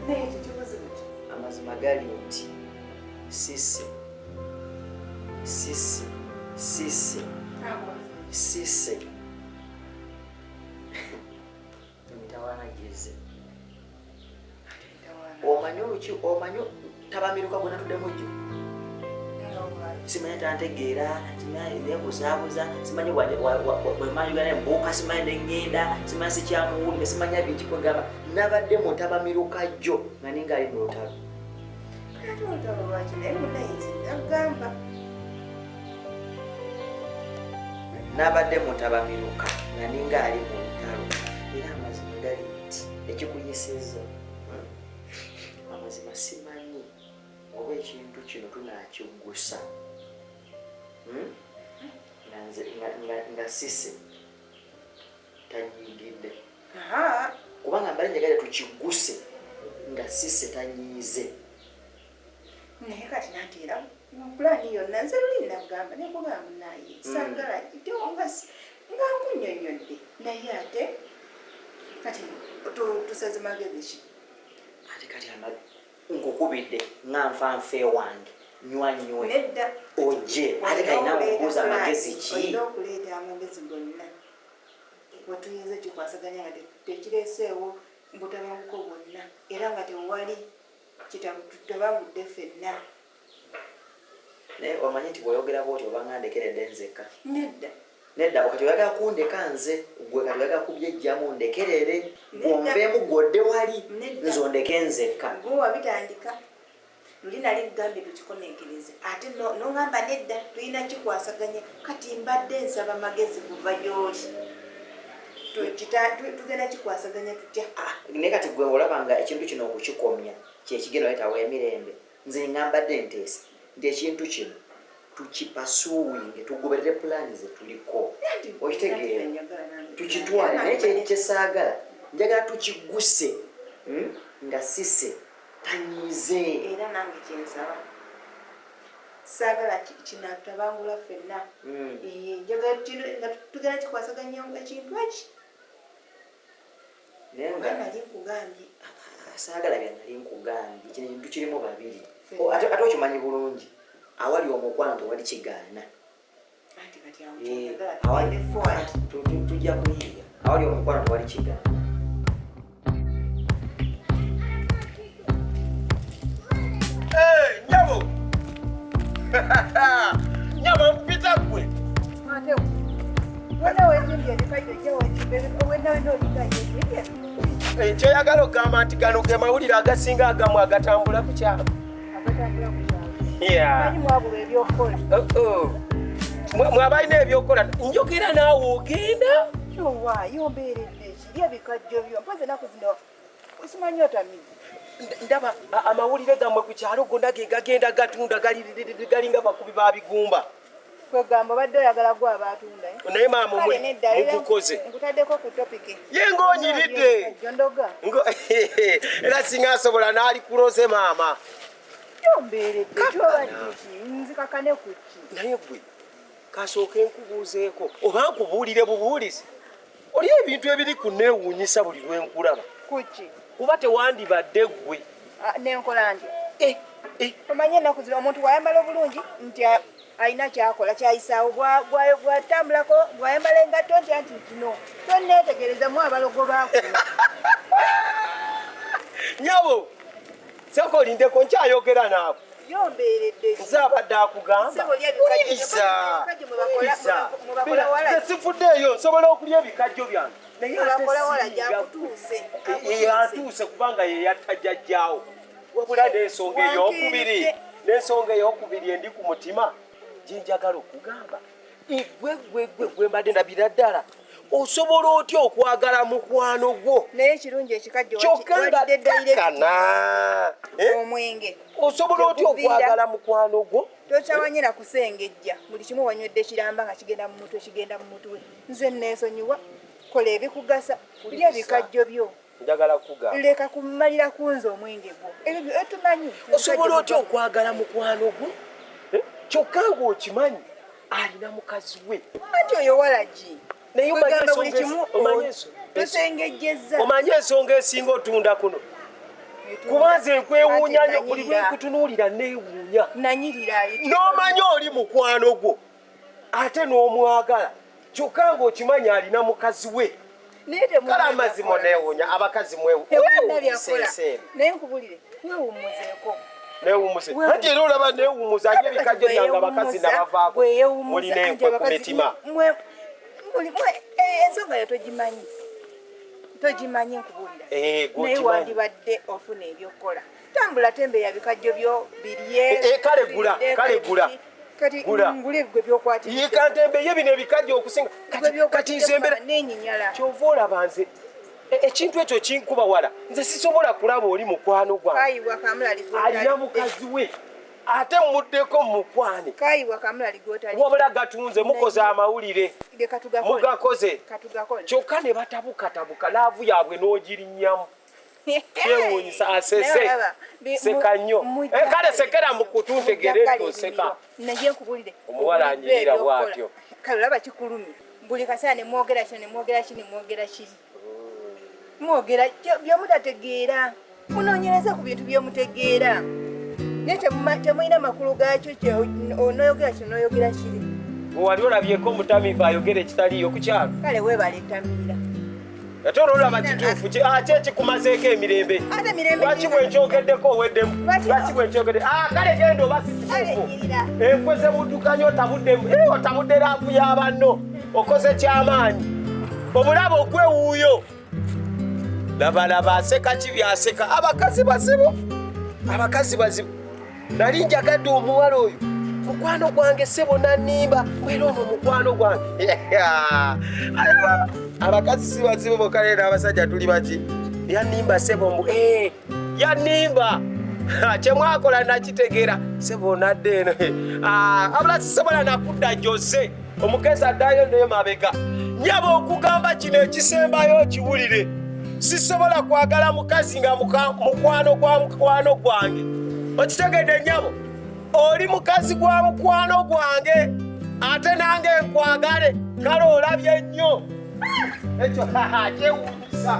naye ekyo kibuzibu ki amazima gali nti sisi emitawaanageze omanyi tabamiruka gwe natuddemu jjo simanyi tantegeera simanyi nebuzaabuza simanyi bwemanyugana embuuka simanyi neŋŋenda simanyi sikyamuwulire simanyi bingi kwegamba nabadde mu ntabamiruka jjo nga ninga ali mu lutalo ate olutalo lwaki naye munayizi nagamba nabadde mu ntabamiruka nga ninga ali mu lutalo era amazima gali nti ekikuyisizza amazima simanyi oba ekintu kino tunakiggusa nga sise tanyigidde kubanga mbali njagala tukigguse nga sise tanyiize naye kati nanteera mupulaani yonna nze luli nagamba nekugamba naye sagala gitewo nga nkunyonyodde naye ate kati tusaze magezi ki ate kati nkukubidde nga nfanfe wange nywanywe nedda oje ate kalina mubuuza amagezi ki olina okuleeta amagezi gonna wetuyinza kikwasaganya nga tekireeseewo mbutabanguko bwonna era nga tewali kitabangudde ffenna naye omanyi nti bw'oyogera bwoti obanga ndekeredde nzekka nedda okati oyagala kundeka nze gwe kati oyagala kubyejjamu ndekerere gwonveemu gwodde wali nze ondeke nzekka gwe wabitandika luli nali kugambye tukikonekereze ate noŋŋamba nedda tulina kikwasaganya kati mbadde nsaba magezi kuva gy'oli tugenda kikwasaganya tutya naye kati gwe olabanga ekintu kino okukikomya kyekigenda oleetawo emirembe nze ngambadde nteesa nti ekintu kino tukipasuwinge tugoberere pulaani zetuliko okitegeera tukitwale naye kyesaagala njagala tukigguse nga sise tanyize era nange kyensaba saagala kinatabangula ffenna njagala nga tugenda kikwasaganya ekintu eki nga nali nkugambye saagala byanali nkugambye kintu kirimu babiri ate okimanyi bulungi awali omukwano tewali kigaana tujja kuyiga awali omukwano tewali kigaana nyabo nyabo mpita gwe kyoyagala okugamba nti gano ge mawulire agasinga agamu agatambula ku kyalo mwabalina ebyokukola njogera naawe ogenda lya bikajjo byo mpaze naku zino usimanyi otamidde ndaba amawulire gammwe ku kyalo gonna ge gagenda gatunda galinga bakubi ba bigumba kwegamba obadde oyagala gwa abatunda naye maama mugukoze nkutaddeko ku topiki ye ng'onyiridde era singa asobola n'ali kuloze maama kyombeeredde kyobadde nzikakane ku ki naye gwe kasooke nkubuuzeeko oba nkubuulire bubuulizi oli ebintu ebiri ku neewuunyisa buli lwe nkulaba kuki kuba tewandibadde gwe nenkola nti omanye ennaku zino omuntu bw'ayambala obulungi nti alina kyakola kyayisaawo bw'atambulako bw'ayambala engatto nti anti kino tonneetegerezemu abalogo baakuna nyabo soko olindeko nkyayogera naawe yombeeredde nze abadde akugamba uliriza sifuddeeyo nsobola okulya ebikajjo byange naye atuuse kubanga ye yatta jjajjaawo wabula n'ensonga ey'okubiri endi ku mutima gyenjagala okugamba gwe mbadde ndabira ddala osobola otya okwagala mukwano gwo naye ekirungi ekikajjo omwenge osobola otya okwagala mukwano gwo tokyawanye na kusengejja buli kimu wanywedde kiramba nga kigenda mu mutwe nze neesonyiwa kola ebikugasa lya ebikajjo byo njagala kugamba leka kumalira kunze omwenge gwo ebyo etumanyi osobola otya okwagala mukwano gwo kyokka ng'okimanyi alina mukazi we anti oyo walagi naye buli kimu tosengejjeza omanye ensonga esinga otunda kuno kuba nze nkwewuunya nnyo buli lwe nkutunuulira neewuunya nanyirira n'omanya oli mukwano gwo ate n'omwagala kyokka ng'okimanyi alina mukazi we kale amazima neewuunya abakazi mwewuunyiseenseene naye nkubulire weewummuzeeko neewummuze anti era olaba neewummuza ate ebikajjo byange abakazi nabavaako mulina enkwe ku mitima ensonga yo togimanyi nkubulira naye wandibadde ofuna ebyokukola tambula tembeeya bikajjo byo birye kale gula kati ngule gwe byokwatira yekantembeye bino ebikajjo okusinga kati nze mbera nenyinyala kyova olaba nze ekintu ekyo kinkuba wala nze sisobola kulaba oli mukwano gwange alina mukazi we ate muddeko mukwane wabula gatunze mukoze amawulire mugakoze kyokka ne batabukatabuka laavu yaabwe n'ogirinnyamu kyewuunyisa asese seka nnyo kale sekera mukutu ntegere toseka omuwala anyirira bw'atyo kale olaba kikulumi buli kaseera ne mwogera kiri mwogera byomutategeera munoonyereza ku bintu byomutegeera naye temulina makulu gaakyo onoyogera kino noyogera kiri wali olabyeko omutamiivu ayogera ekitaliyo ku kyalo kale weebala etamiira ate ololaba kituufu ki ekikumazeeko emirembe lwaki bwenkyogeddeko oweddemu lwaki bwenkyogedde kale genda oba si kituufu enkweze buddukanye otabuddemu otabudde laavu y'abanno okoze kyamaanyi obulaba ogwewuuyo labalaba aseka kibyaseka abakazi bazibu nali njagadde omuwala oyo mukwano gwange sebo nanimba era ono mukwano gwange abakazi si bazibu bokka naye n'abasajja tuli baki yanimba sebo yanimba kyemwakola nakitegeera sebo nadde eno abula sisobola nakudda jose omukezi addayo naye mabega nyaba okugamba kino ekisembayo kiwulire sisobola kwagala mukazi nga mukwano gwa mukwano gwange okitegedde nyabo oli mukazi gwa mukwano gwange ate nange nkwagale kale olabye nnyo ekyo kyewuunyisa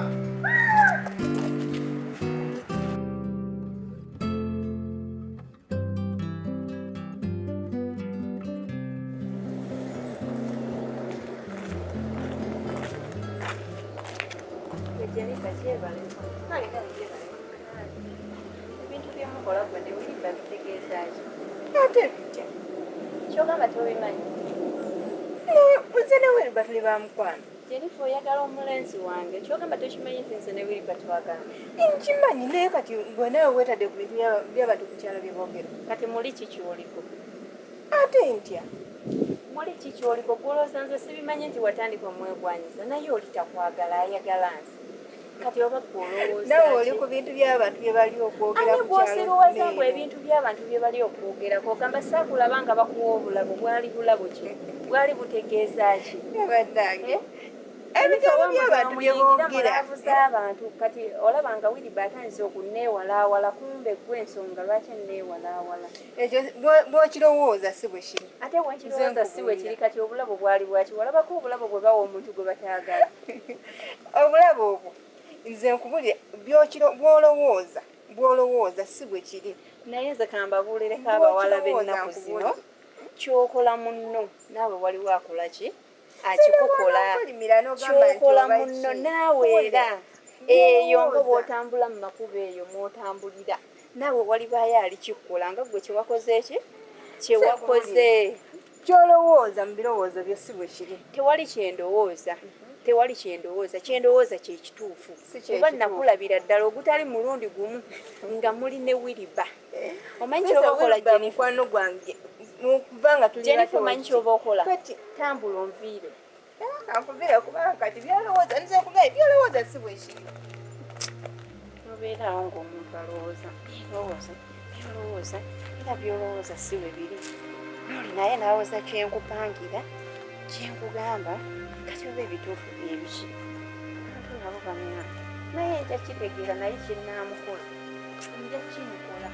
ebintu byemukola gwe newulimba bitegeezaki ate bitya kyogamba tobimanyi nze ne Wilba tuli bamukwano jenifa oyagala omulenzi wange kyogamba tokimanyi nti nze ne Wilba twagala nkimanyi naye kati gwe nawe weetadde ku bintu by'abantu ku kyalo bye boogera kati muli kikyuliko ate ntya muli kiki oliko gwolooza nze sibimanyi nti watandika omwegwanyiza naye oli takwagala ayagala nsi kati oba gwolowooza nawe oli ku bintu by'abantu bye bali okwogera ate gwosirowooza gwe ebintu by'abantu bye bali okwogerako ogamba saakulaba nga bakuwa obulabo bwali bulabo ki bwali butegeeza ki bannange ebigambo by'abantu bye boogera abantu kati olaba nga Wiriba atandise okuneewalaawala kumbe gw'ensonga lwaki neewalaawala ekyo bw'okirowooza si bwe kiri ate bwekirowooza si bwe kiri kati obulabo bwali bwaki walabako obulabo bwe bawa omuntu gwe bataagala obulabo obwo nze nkubulira bw'olowooza si bwe kiri naye nze kambabuulireko abawala b'ennaku zino kyokola munno naawe waliwo akola ki akikukola kyokola munno naawe era eyo nga bw'otambula mu makubo eyo mw'otambulira naawe walibaayo alikikukola nga gwe kyewakoze ki kyewakoze kyolowooza mu birowoozo byo si bwe kiri tewali kyendowooza kyekituufu kuba nakulabira ddala ogutali mulundi gumu nga muli ne Wiriba omanyi kyoba okola mukwano gwange okuva nga tuli Jennifer omanyi kyoba okola tambula onviire kankuvire kubanga kati byolowooza nze nkugaye byolowooza si bwe kiri obeerawo ng'omuntu alowooza era byolowooza si bwe biri noli naye nawooza kyenkupangira kyenkugamba kati oba ebituufu byebiki abantu nabo bamya naye nja kitegeera naye kinaamukola nja kimukola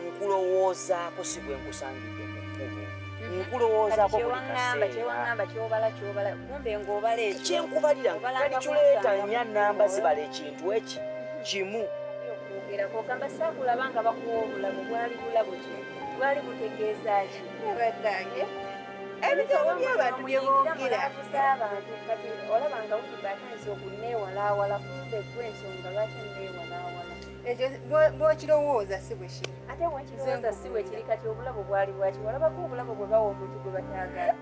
nkulowoozaako si bwe nkusangidde mu kkubo nkulowoozaako kyewaŋŋamba kyobala kumbe ng'obala ekyo kyenkubalira kali kireeta nya nnamba zibala ekintu eki kimu ogamba saakulaba nga bakuwa obulabo bwali bulabo ki bwali butegeeza ki bannange ebigambo by'abantu bye boogera abantu kati olaba nga Wiriba atandise okuneewalaawala kumbe gw'ensonga lwaki neewalaawala ekyo bw'okirowooza si bwe kiri ate bwekirowooza si bwe kiri kati obulabo bwali bwaki walabako obulabo bwe bawa omuntu gwe bataagala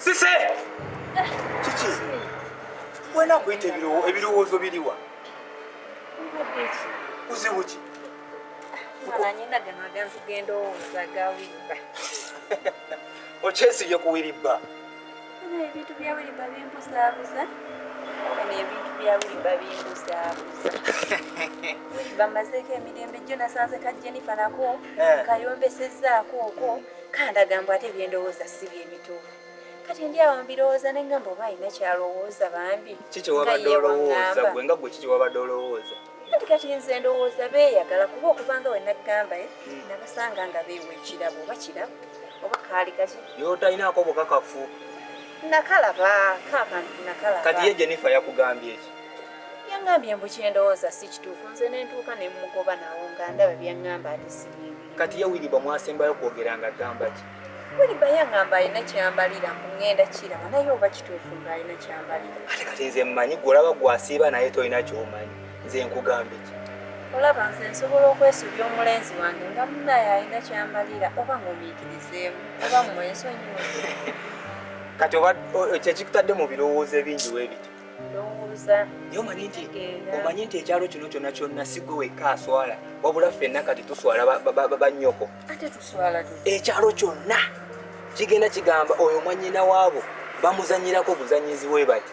Sise! Kiki? Wena kuyita ebirowoozo biriwa? Kuzibu ki? nyina gano agantugenda owooza ga Wiriba Okyesibye ku Wiriba? ebintu bya Wiriba bimbuzaabuza ebintu bya Wiriba bimbuzaabuza Wiriba mazeeko emirembe gyo nasanze ka Jennifer nako kayombesezzaako okwo kandagamba ate byendowooza si byebituufu kati ndi awo mbirowooza nengamba oba alina kyalowooza bambi kiki wabadde olowooza gwe nga gwe kiki wabadde olowooza kati nze ndowooza beeyagala kuba okuvanga we naggamba nabasanga nga beewa ekirabo oba kirabo oba kaali kaki y'otalinaako bukakafu nakalaba nakalaba kati ye Jennifer yakugambye eki yaŋŋambye mbu kyendowooza si kituufu nze nentuuka ne mugoba nawo nga ndaba byaŋŋamba ate sibyebi kati ye Wiriba mwasembayo kwogera nga ggamba ki Wiriba yaŋŋamba alina kyambalira ngenda kiraba naye oba kituufu ng'alina kyambalira ate kati nze mmanyi gwe olaba gwasiiba naye tolina kyomanyi nze nkugambye ki olaba nze nsobola okwesubya omulenzi wange nga munnaye alina kyambalira oba mumiikirizeemu oba mwensonyiwe kati oba kyekikutadde mu birowoozo ebingi weebiti ndowooza naye omanyi nti ekyalo kino kyonna kyonna si gwe wekka aswala wabula ffenna kati tuswala bannyoko ate tuswala ekyalo kyonna kigenda kigamba oyo mwannyina waabo bamuzanyirako buzanyizi bwe bati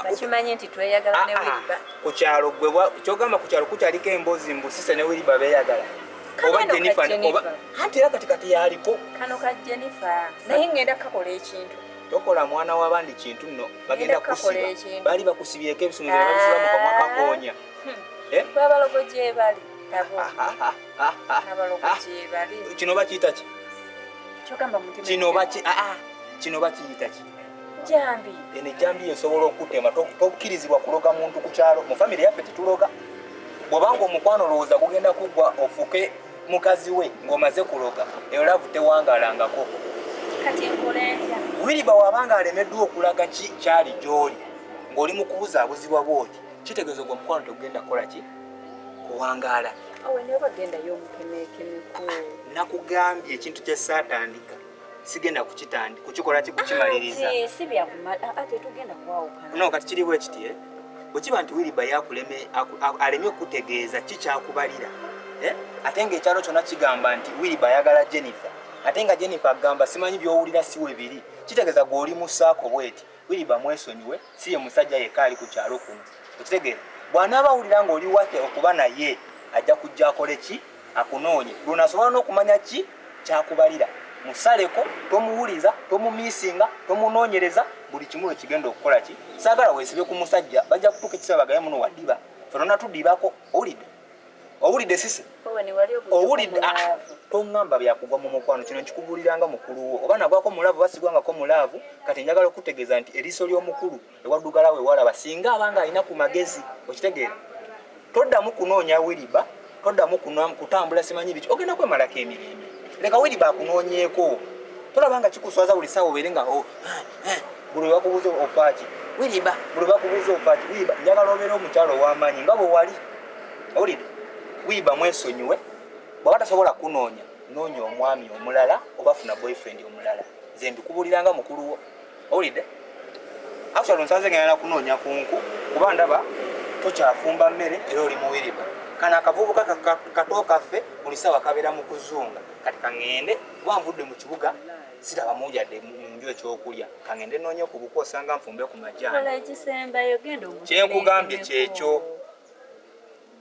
bakimanyi nti tweyagala ne Wiriba ku kyalo gwe kyogamba ku kyalo kukyaliko emboozi mbu Sise ne Wiriba beeyagala oba Jennifer anti era kati yaliko kano ka Jennifer naye ngenda kakola ekintu tokola mwana w'abandi kintu nno bagenda kusiba bali bakusibyeko ebisumuluzo babisula mu kamwa kagoonya babalogo gye bali nabalogo gye bali kino bakiyita ki kyogamba mutima kino bakiyita ki jambi eno ejambi esobola okutema tokkirizibwa kuloga muntu ku kyalo mu famire yaffe tetuloga bw'obanga omukwano olowooza gugenda kuggwa ofuke mukazi we ng'omaze kuloga eyo lavu tewangalangako kati nkole ntya Wiriba wabanga alemeddwa okulaga kyali gy'oli ng'oli mu kubuzaabuzibwa bw'oti kitegeeza gwe mukwano tegenda kukola ki kuwangaala. awe ne bagenda y'omukemekemeko nakugambye ekintu kye saatandika sigenda kukikola kikukimaliriza. si byakumala ate tugenda kwawukana. No kati kiri bwe kiti bwekiba nti Wiriba yakuleme alemye okutegeeza kikyakubalira ate ng'ekyalo kyonna kigamba nti Wiriba ayagala Jennifer ate nga Jennifer agamba simanyi by'owulira si we biri kitegeeza gw'oli mu ssaako bweti Wiriba mwesonyiwe si ye musajja yekka ali ku kyalo kuno okitegeera bw'anaaba awulira ng'oli wate okuba naye ajja kujja akole ki akunoonye lunasobola n'okumanya ki kyakubalira musaleko tomuwuliza tomumiisinga tomunoonyereza buli kimu ekigenda okukola ki saagala weesibe ku musajja bajja kutuuka ekisaba bagaye muno waddiba fenona tuddibako owulidde sisi owulidde toŋŋamba byakugwa mu mukwano kino nkikubuuliranga mukulu wo oba nagwako mulaavu basigwangako mulaavu kati njagala okutegeeza nti eriiso ly'omukulu ewaddugala we walaba singa abanga alina ku magezi okitegeera toddamu kunoonya Wiriba toddamu kutambula simanyi biki ogenda kwemalako emirembe leka Wiriba akunoonyeeko tolabanga kikuswaza buli ssaawa obeere nga buli bakubuuza opaaki Wiriba buli bakubuuza opaaki Wiriba njagala obeere omukyalo ow'amaanyi nga bwe wali owulidde Wiriba mwesonyiwe bw'aba tasobola kunoonya noonya omwami omulala oba funa boyfriend omulala nze mbikubuuliranga mukulu wo owulidde actually nsanze ngenda na kunoonya kunku kuba ndaba tokyafumba mmere era oli mu Wiriba kana akavubuka kato kaffe buli ssaawa kabeera mu kuzunga kati kaŋŋende kuba nvudde mu kibuga siraba mujjadde mu nju ekyokulya kaŋŋende noonye ku buko osanga nfumbe ku majaani kyenkugambye kyekyo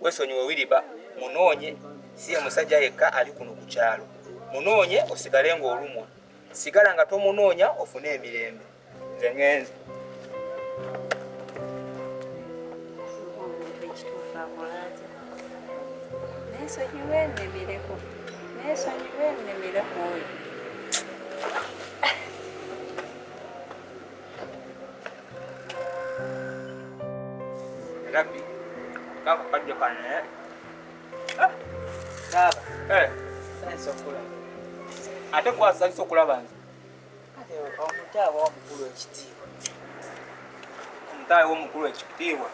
wesonyiwe Wiriba munoonye si ye musajja yekka ali kuno ku kyalo munoonye osigale ng'olumwa sigala nga tomunoonya ofune emirembe nze ŋŋenze nesonyiwe nnemireko oyo Rabbi kako kajjo kane ate kwasanyusa okulaba nze omutaawe w'omukulu ekitiibwa omutaawe w'omukulu ekitiibwa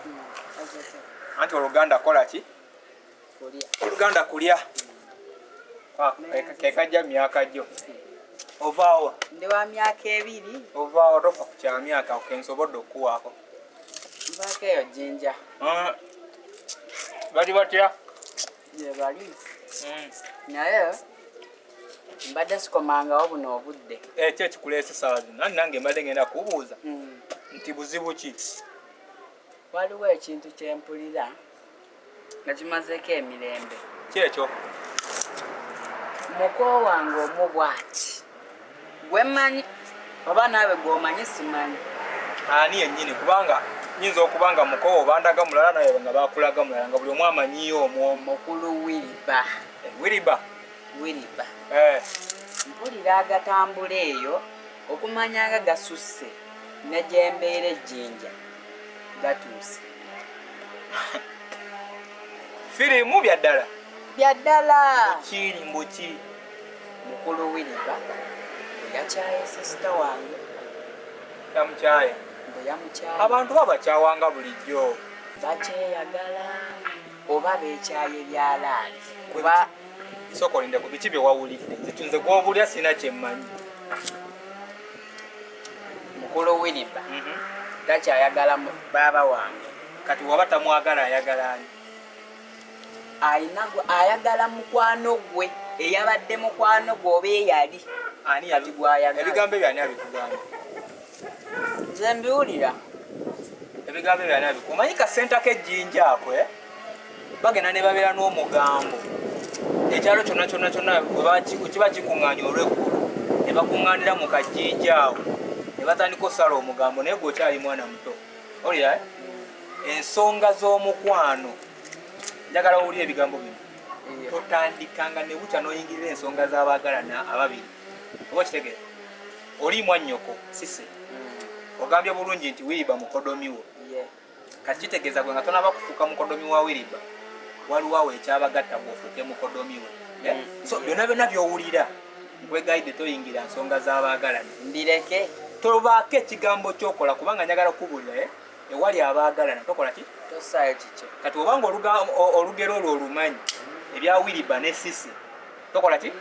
anti oluganda kola ki oluganda kulya kekajja myaka jjo ovaawo ndi wa myaka 2 ovaawo tofa ku kya myaka kensobodde okukuwaako mbaako eyo Jinja bali batya gye bali naye mbadde sikomangawo buno obudde ki ekikuleese sawa zino ani nange mbadde ngenda kubuuza nti buzibu ki waliwo ekintu kyempulira nga kimazeeko emirembe kyekyo muko wange omu bw'ati gwe mmanyi oba naawe gw'omanyi simanyi ani yennyini kubanga nyinza okubanga mukowo bandaga mulala naye nga bakulaga mulala nga buli omu amanyiyo omwo mukulu Wiriba Wiriba mpulira agatambula eyo okumanya nga gasusse ne gyembeera ejjinja gatuuse firimu byaddala kiri mbuki mukulu Wiriba yakyaye sisita wange yamukyaye yamukyaye abantu babakyawanga bulijjo bakyeyagala oba beekyaye byalaali kuba sokolinde ku biki bye wawulidde zitunze gw'obulya sina kyemmanyi mukulu Wiriba takyayagala baaba wange kati waba tamwagala ayagala ani ayagala mukwano gwe eyabadde mukwano gwe oba eyali ani kati gwayagala ebigambo ebyo ani abikugamba nze mbiwulira ebigambo ebyo ani abikugamba omanyi kasenta k'ejjinja ako bagenda ne babeera n'omugambo ekyalo kyonna kiba kikuŋŋaanya olw'eggulu ne bakuŋŋaanira mu kajjinja awo ne batandika osala omugambo naye gweokyali mwana muto olira ensonga z'omukwano njagala owulira ebigambo bino totandikanga ne bukya n'oyingirira ensonga z'abaagalana ababiri oba kitegeera oli mwannyoko sise ogambye bulungi nti Wiriba mukodomi wo kati kitegeeza gwe nga tonaba kufuuka mukodomi wa Wiriba waliwo awo ekyabagatta bw'ofuuke mukodomi we so byonna byonna by'owulira nkwegaidde toyingira nsonga z'abaagalana mbireke tobaako ekigambo ky'okola kubanga njagala kubuulira ewali abaagalana tokola ki Tosaayo kikyo. kati obanga olugero olwo olumanyi ebya Wiriba ne Sisi tokola ki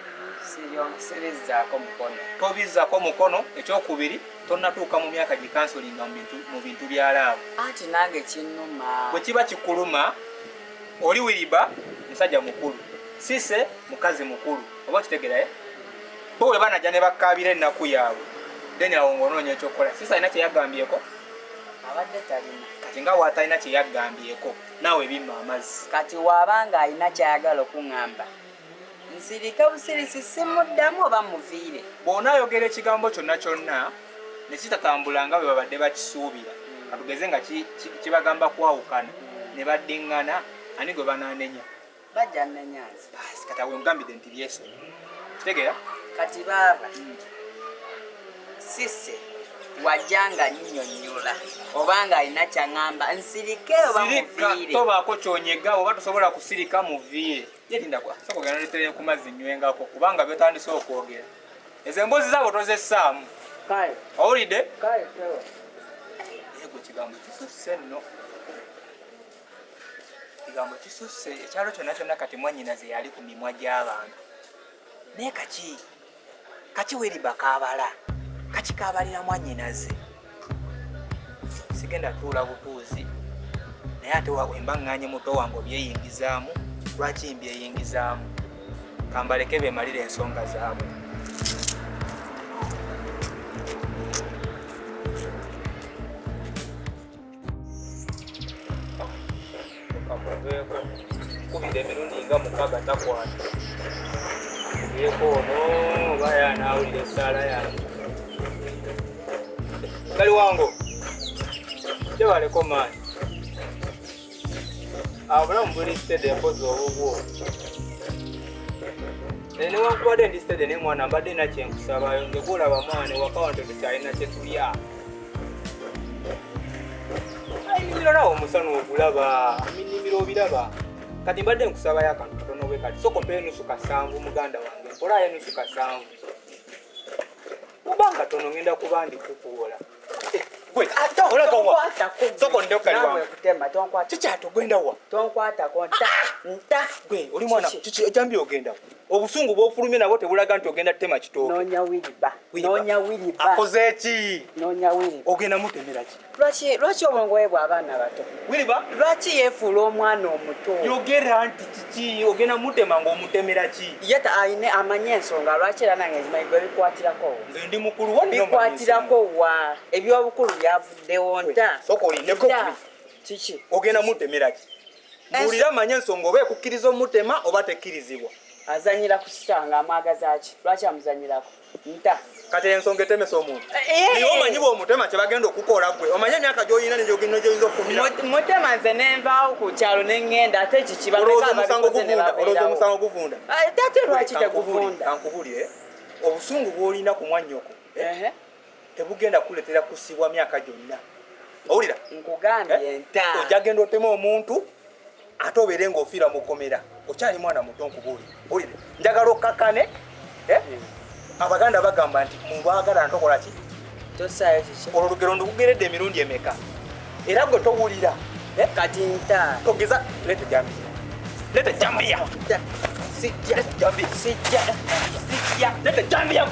Sibizzaako mukono. tobizzako mukono. Ekyokubiri tonnatuuka mu myaka gikansolinga mu bintu byalaawo. Anti nange kinnuma. Bwe kiba kikuluma oli Wiriba musajja mukulu, Sise mukazi mukulu, oba kitegeerayo bo bwe banajja ne bakkaabira ennaku yaabwe then awo ng'onoonya ekyokukola. Sise alina kye yaggambyeko Abadde talina. kati nga waatalina kye yaggambyeko naawe bimma amazzi. Kati waabanga alina kyayagala okuŋŋamba nsirika busirisi simuddamu oba muviire. Bw'onaayogera ekigambo kyonna kyonna ne kitatambula nga bwe babadde bakisuubira, katugeze nga kibagamba kwawukana ne baddiŋŋana, ani gwe banaanenya? Bajja nnenyanzi. Kati awe ngambidde nti Yesu kitegeera. Kati baaba Sise wajjanga nnyonnyola obanga alina kyaŋŋamba nsirike oba muviire. Tobaako kyonyega oba tosobola kusirika muviire. Yerinda sokogera letere ku mazzi nywengako kubanga byotandise okwogera. Ezo emboozi zaabo tozessaamu. Kale. Owulidde? Kale tewa. Yego kigambo kisusse nno. Kigambo kisusse. Ekyalo kyonna kyonna kati mwannyinaze yali ku mimwa gy'abantu. Naye kaki Wiriba kaabala? Kaki kaabalira mwannyinaze? Sigenda tuula butuuzi. Naye ate wembaŋŋaanye muto wange obyeyingizaamu. Lwaki mbyeyingizaamu? Kambaleke beemalire ensonga zaabwe. Kubira emirundi nga mukaaga takwata. Kubyeko ono oba yanaawulira essaala yange. Gali wango tebaleko maanyi. Abulamu buli stede mpozi obubwo. Newankubadde ndi stede ne mwana mbadde nakyenkusabayo ngegulaba mwana waka wange tukyalina kyetulya. Nimiro nawo omusana ogulaba, nimiro obiraba. Kati mbadde nkusabayo akantu katono bwe kati. Soko mpeyo nusu kasanvu muganda wange. Mpolayo nusu kasanvu. Kubanga tono ngenda kuba ndi kukuwola. Gwe ata olagawa. Soko ndoka liwa. Nawe kutemba tonkwata. Kikyato gwenda wa. Tonkwata konta. Nta. Gwe oli mwana jambi ogenda. Obusungu bw'ofulumye nabwo tebulaga nti ogenda ttema kitooke. Noonya Wiriba. Noonya Wiriba. Akoze ki? Noonya Wiriba. Ogenda mutemera ki? Lwaki obwongo bwe bw'abaana bato? Wiriba? Lwaki yeefuula omwana omuto? Yogera nti kiki? Ogenda mutema ng'omutemera ki? Yeta ayine amanye ensonga lwaki era nange nzimanyi gwe bikwatirako. Nze ndi mukulu wa bikwatirako wa ebyobukulu byavuddewo nta. Soko olineko kiki? Ogenda mutemera ki? Mbuulira manye ensonga oba ekukkiriza omutema oba tekkirizibwa. Azanyira ku kitanga amwagaza ki? Lwaki amuzanyirako? Nta. Kati ensonga etemesa omuntu. Niwe omanyi bw'omutema kye bagenda okukola gwe. Omanyi emyaka gy'olina n'egyoyinza okufumira. Mutema nze ne nvaawo ku kyalo ne ŋŋenda ate kiki olowooza omusango guvunda. Ate lwaki teguvunda? Kankubulire obusungu bw'olina ku mwannyoko tebugenda kuleetera kusibwa myaka gyonna. Owulira? Nkugambye nta. Ojja genda otema omuntu ate obeere ng'ofiira mu kkomera. Okyali mwana muto nkubuulire. Owulire? Njagala okkakkane. Abaganda bagamba nti mubaagala ntokola ki? Tosaayo kiki? Olwo olugero ndukugeredde emirundi emeka. Era gwe towulira. Kati nta. Togeza lete jambi. Lete jambiya. Sijja. Lete jambi. Sijja. Sijja. Lete jambiya.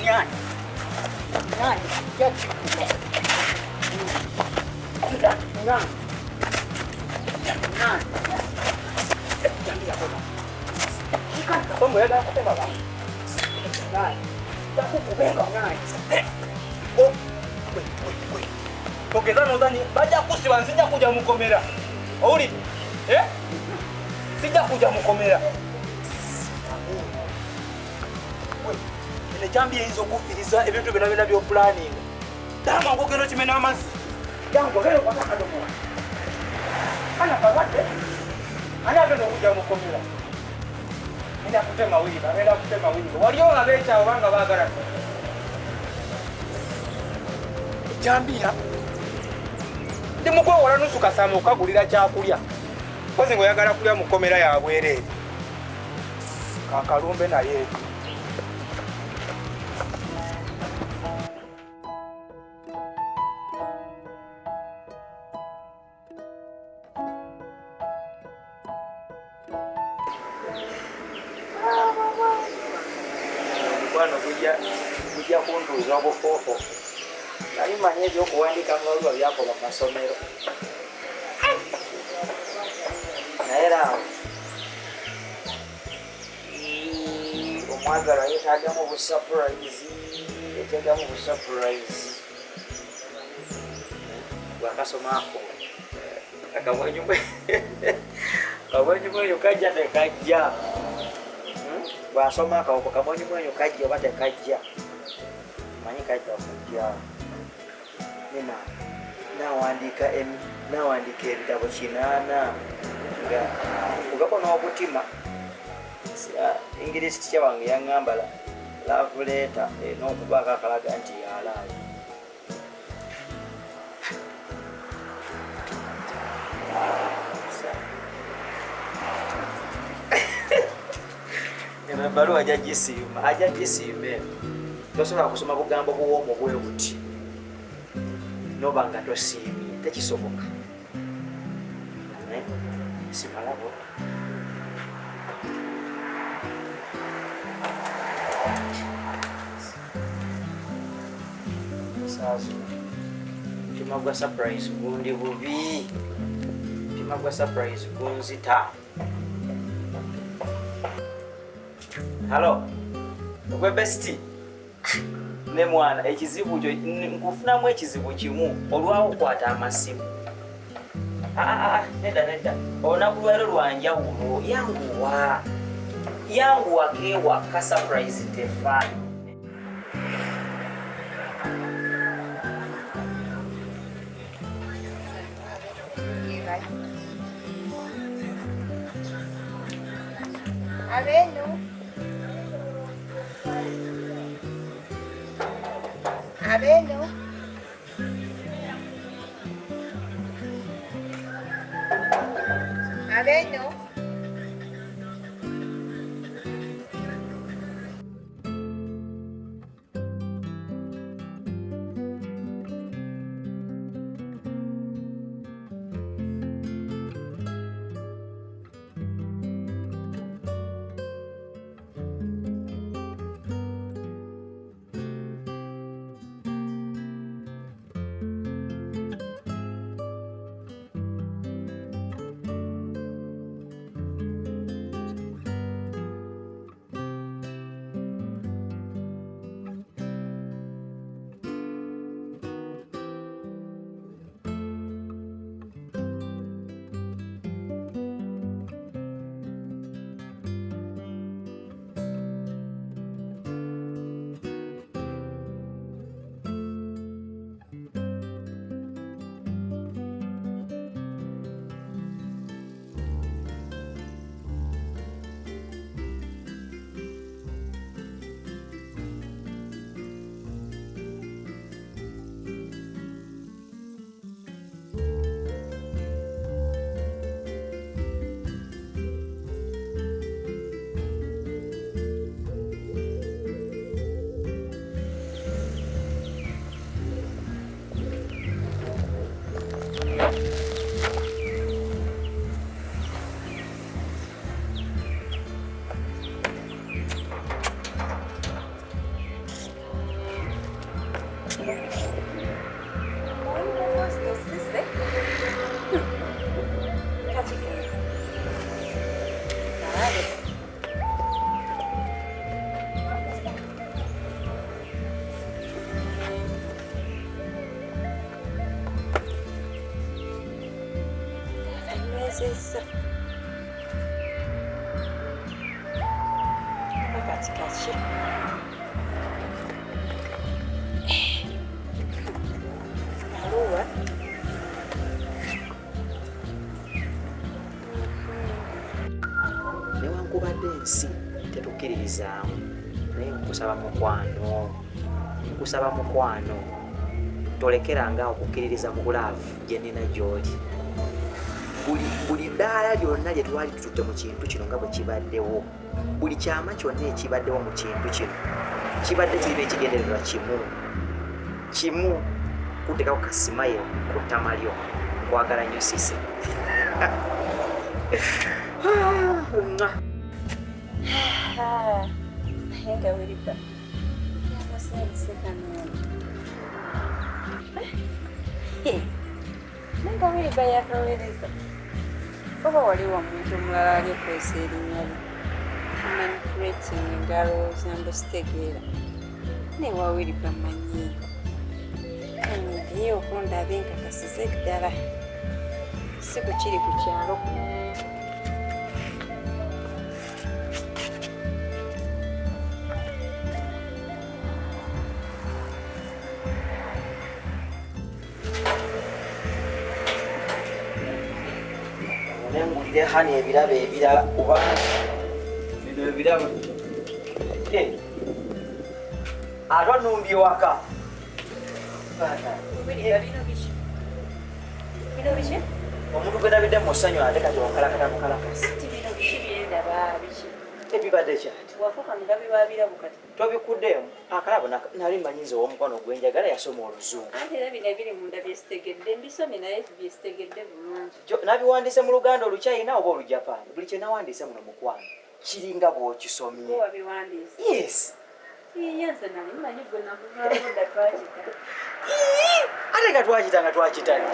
Nyani. Sijja kikuba. Nyani. Jambiya kona. Kombo ya da kutema ba. Nyani. Takukubenga. Togeza nozani bajja kusiba nzija kuja mukomera. Owulire? Sijja kuja mukomera. Ene jambi eyinza okukkiriza ebintu byonna by'opulaninga. Dama ngogero kimena amazzi. Jango lero kwakadomola. Kana kabadde. Ani agenda okuja mukomera. Nina kutema Wiriba, agenda kutema Wiriba. Waliyo nga beekyawo banga baagala. Jambiya. Ndi mukwewola nusu kasama okagulira kyakulya. Kozi ng'oyagala kulya mu kkomera ya bwereere. Kakalumbe naye. mujja kuntuuza obufoofu nali manya ebyokuwandiika mu baluwa byakola mu masomero naye raawo omwagalwa yeetaagamu busapurayizi bwakasomako kamwenyumwenyu kajja tekajja bwasoma akawoko kamwenyumwenyu kajja oba tekajja manyi kajja okujja nina nawandiika ebitabo 8 nga kugako n'obutima ingirisi tikya wange yaŋŋamba love letter n'okubaako akalaga nti yalaavu ebbaluwa ajja gisiima eno tosobola kusoma bugambo buwoomu bwe buti noba nga tosiimye tekisoboka simalabo saazo mutima gwa surprise gundi bubi mutima gwa surprise gunzita halo gwe besti ne mwana ekizibu kyo nkufunamu ekizibu kimu olwawo okwata amasimu nedda olunaku lwero lwanjawulo yanguwa kewaka surprise tefaayo Abenu. newankubadde ensi tetukkiririzaamu naye nkusaba mukwano tolekeranga okukkiririza mu bulaavu gye nina gy'oli buli ddaala lyonna lye twali tututte mu kintu kino nga bwe kibaddewo buli kyama kyonna ekibaddewo mu kintu kino kibadde kirina ekigendererwa kimu kuteekako kasimaye ku ttama lyo nkwagala nnyo sisi naye nga weriba Nenga Wiriba yakaweereza oba waliwo omuntu omulala ali okwesa erinnya lye manipulating ngaalowooza mbusitegeera newa Wiriba manyiyo kanyigiye okundabe nkakasize ddala si kukiri ku kyalo nengulire hano ebirabo ebirala kuba bino ebirabo ate onumbye waka omuntu gwendabidde mu ssanyu ate kati wakalakata mukalakasi ebibadde kyati tobikuddemu akalabo nali manyinza ow'omukono gwenjagala yasoma oluzungu nabiwandiise mu luganda olukyayina oba olujapaani buli kye nawandiise muno mukwano kiringa bw'okisomye yes ate nga twakita nga twakitali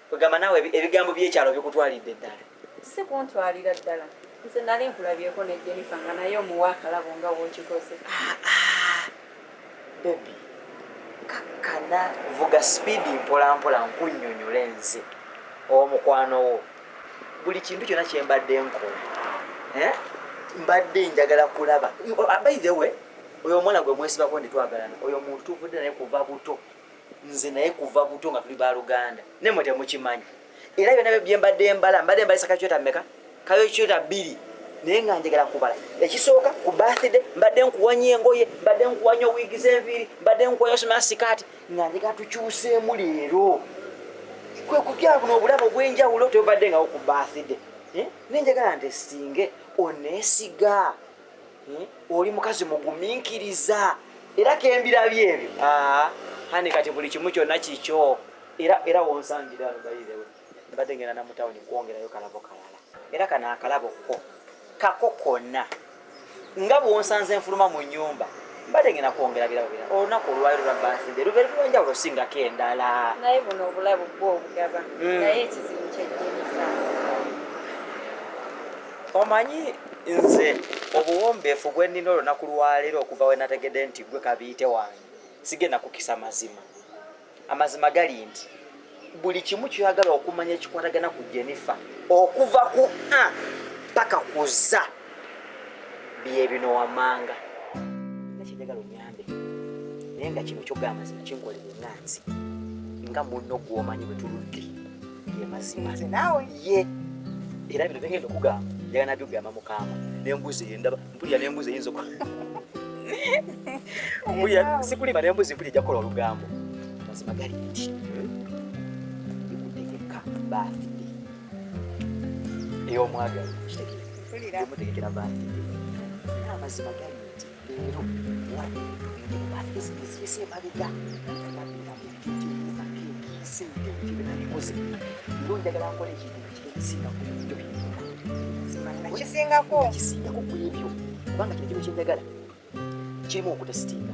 kwegamba naawe ebigambo by'ekyalo bikutwalidde ddala si kuntwalira ddala nze nali nkulabyeko ne Jennifer nga naye omuwa akalabo nga bw'okikoze bebi kakkana vuga sipiidi mpolampola nkunnyonnyola nze omukwano wo buli kintu kyonna kyembadde nkola mbadde njagala kulaba by the way oyo omwana gwe mwesibako nditwagalana oyo muntu tuvudde naye kuva buto nze naye kuva buto nga tuli baluganda nemwe temukimanyi era byonna byembadde mbadde mbalisa kakyota mmeka kayokyota 2 naye nga njagala kubala ekisooka ku birthday mbadde nkuwanya engoye mbadde nkuwanya owiigi z'enviiri mbadde nkuwanya osomera sikaati nga njagala tukyuseemu leero kwe kupya buno obulabo obw'enjawulo tobadde ngawo ku birthday nenjagala ntesinge oneesiga oli mukazi mugumiikiriza era kembirabye ebyo hani kati buli kimu kyonna kikyo era wonsangira lubayirewe mbadde ngenda namutawuni kwongerayo kalabo kalala era kana akalabo kako konna nga bwonsanze nfuluma mu nyumba mbadde ngenda kwongera birabo birala olunaku olwaliro lwa birthday lubeere lwenjawulo singako endala naye buno obulabu bwo obugaba naye ekizibu kya Jennifer omanyi nze obuwombeefu gwe nnina olunaku lwaleero okuva we nategedde nti gwe kabiite wange sigenda kukisa mazima amazima gali nti buli kimu kyoyagala okumanya ekikwatagana ku Jennifer okuva ku paka kuza bye bino wamanga nakyejagala onyambe naye nga kino kyog'amazima kinkolera enganzi nga munno gw'omanyi bwe tuludde ye mazima naawe ye era bino bigenda okugamba njagala nabyo gamba mukama n'embuzi endaba mpulira n'embuzi eyinza sikulima n'embuzi mpulira ejja kukola olugambo mazima gali nti ikutegeka birthday ey'omwagalo kitegeemutegekera birthday amazima gali nti leero waziyesi emabega nabinamuzi ero njagala nkola ekintu kisingaku kisingako ku ebyo kubanga kino kimu kyenjagala kirimu okutesitinga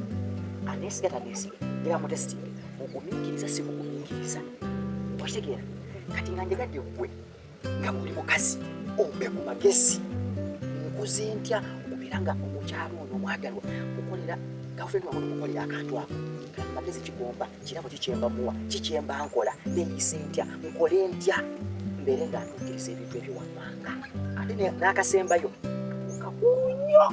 aneesiga taneesiga era mutesitinga ogumiikiriza si mugumiikiriza wakitegeera kati nga njagadde gwe nga buli mukazi ombe ku magezi nkuze ntya okubeera nga omukyalo ono omwagalwa mukolera gafuleni wamu mukolera akantu ako kati magezi kigomba kirabo kikyembamuwa kikyemba nkola neeyise ntya nkole ntya mbeere nga ntuukiriza ebintu ebyo wammanga ate n'akasembayo kakunyo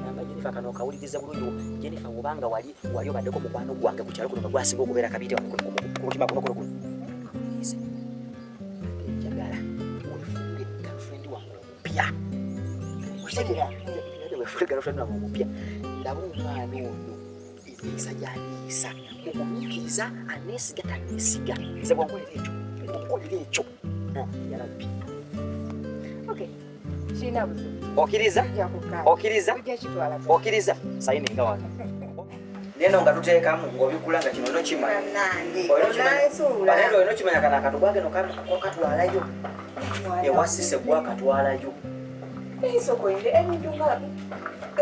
namba Jennifer kano okawuliriza bulungi Jennifer obanga wali obaddeko mukwano gwange ku kyalo kuno nga gwasinga okubeera kabiite kumukima kunokono kuno njagala wefunge girlfriend wange omupya okitegeera wefunge girlfriend wange omupya laba omwana ono eneeyisa gy'aneeyisa okumiikiriza aneesiga taneesiga nze bwankolera ekyo omukolera ekyo yalabbi okiriza sayininga wano neno nga tuteekamu ng'obikula nga kino nokimanya kana akatugwage nokatwalayo ewasise gwakatwalayo Isoko inde ebintu ngabi.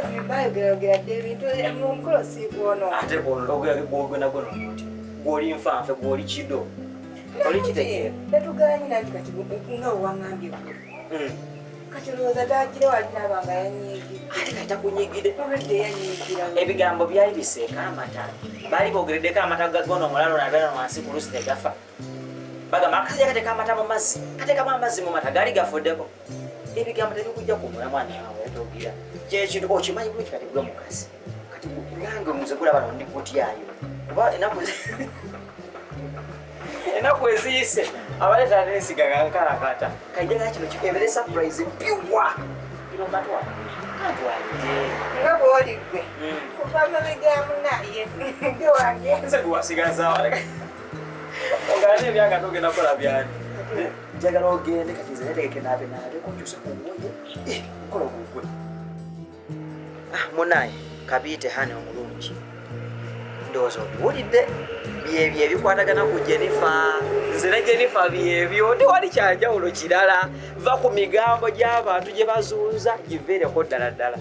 Ebibayogera ebintu mukolo sikuono. Ate bwogenda gwe n'omuti gw'oli nfanfe gw'oli kido oli kitegeera tetuganye nanti kati nga wangambye kati olowooza taagire wali n'abanga yanyiigire ate kati takunyigide obadde yanyiigira ebigambo byali biseeka amata baali boogereddeko amata gagono omulalo nagana wansi ku lusi negafa bagamba akasajja kateeka amata mu mazzi kateekamu amazzi mu mata gaali gafuddeko ebigambo tebikujja ku mulamwana yawe yatogira kyekintu okimanyi bulungi kati gwe mukazi kati nange muze gulaba nondi kutyayo kuba enaku eziyise abaleeta nensigaga nkalakata kaijagala kino ebere surprise mpiwa kino matwa katwalire nga bw'oli gwe kuva mabega munaye gwe wange nze guwasigazawa ogala nebyanga togenda kola byani njagala ogende kati nze netegeke nabenaabe konkyuse kungoye kola ogugwe munaye kabiite hane omulungi ndowooza obiwulidde byebyo ebikwatagana ku Jennifer nze ne Jennifer byebyo tewali kyanjawulo kirala va ku migambo gy'abantu gye bazuuza giveereko ddala ddala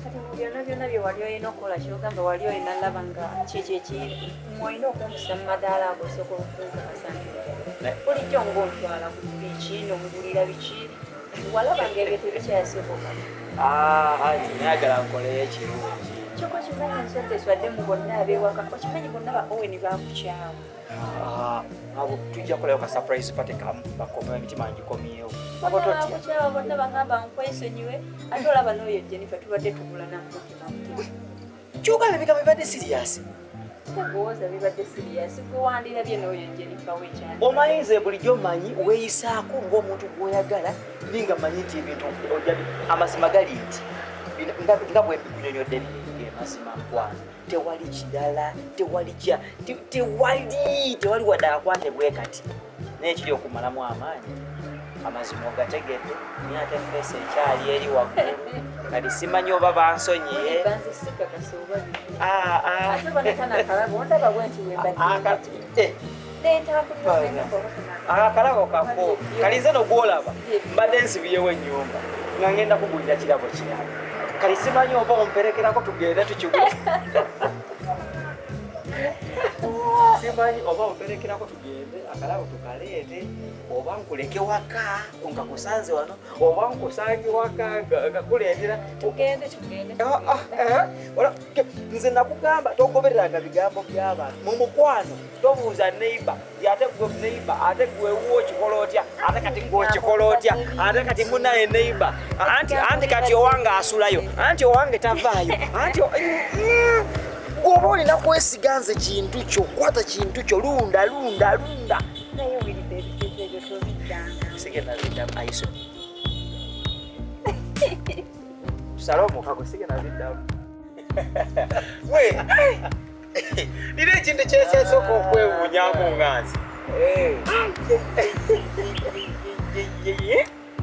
kati mu byonna byonna bye wali olina okukola kyogamba wali olina laba nga kyekyekiri mwolina okumpusa mu madaala ago osobola okunkakasantira bulijjo ng'ontwala ku biki n'omugulira biki walaba nga ebyo tebikyasoboka nyagala nkoleyo ekirungi kyoko kimanyi ensonga eswaddemu bonna abeewaka okimanyi bonna ba Owen baakukyawa abo tujja kukolayo ka surprise pate kamu bakomewo emitima ngikomyewo bonna baakukyawa bonna bagamba nkwesonyiwe ate olaba n'oyo Jennifer tubadde tugulana mutima kyogamba ebigambo bibadde siriyasi tegowooza bibadde siriyasi gwe wandirabye n'oyo Jennifer wekyali omanyi nze bulijjo mmanyi weeyisaako ng'omuntu gw'oyagala ninga mmanyi nti ebintu amazima gali nti nga bwe mbikunyonyodde mazima nkwano tewali kirala tewali wadde akwate bwe kati naye kiri okumalamu amaanyi amazima ogategedde naye ate feesi ekyali eri waggulu kati simanyi oba bansonyiye akalabo kako kalinze nogwolaba mbadde nsibiyewo ennyumba nga ngenda kugulira kirabo kirabo kali simanyi oba omperekerako tugende tukigule simanyi oba omperekerako tugende akalabo tukaleete oba nkuleke waka nga kusanze wano oba nkusange waka ngakuleetera tugende nze nakugamba togobereranga bigambo by'abantu mu mukwano tobuuza neiba yate gwe neiba ate gwewo kikola otya ate kati gwekikola otya ate kati munaye neiba anti kati owange asulayo anti owange tavaayo anti gwoba olina kwesiga nze kintu kyo kwata kintu kyo lunda naye wiridde ebiteezo ebyo tobiddanga sigenda biddamu aiso salomukago sigenda biddamu nina ekintu kyesooka okwewuunyamu nganzi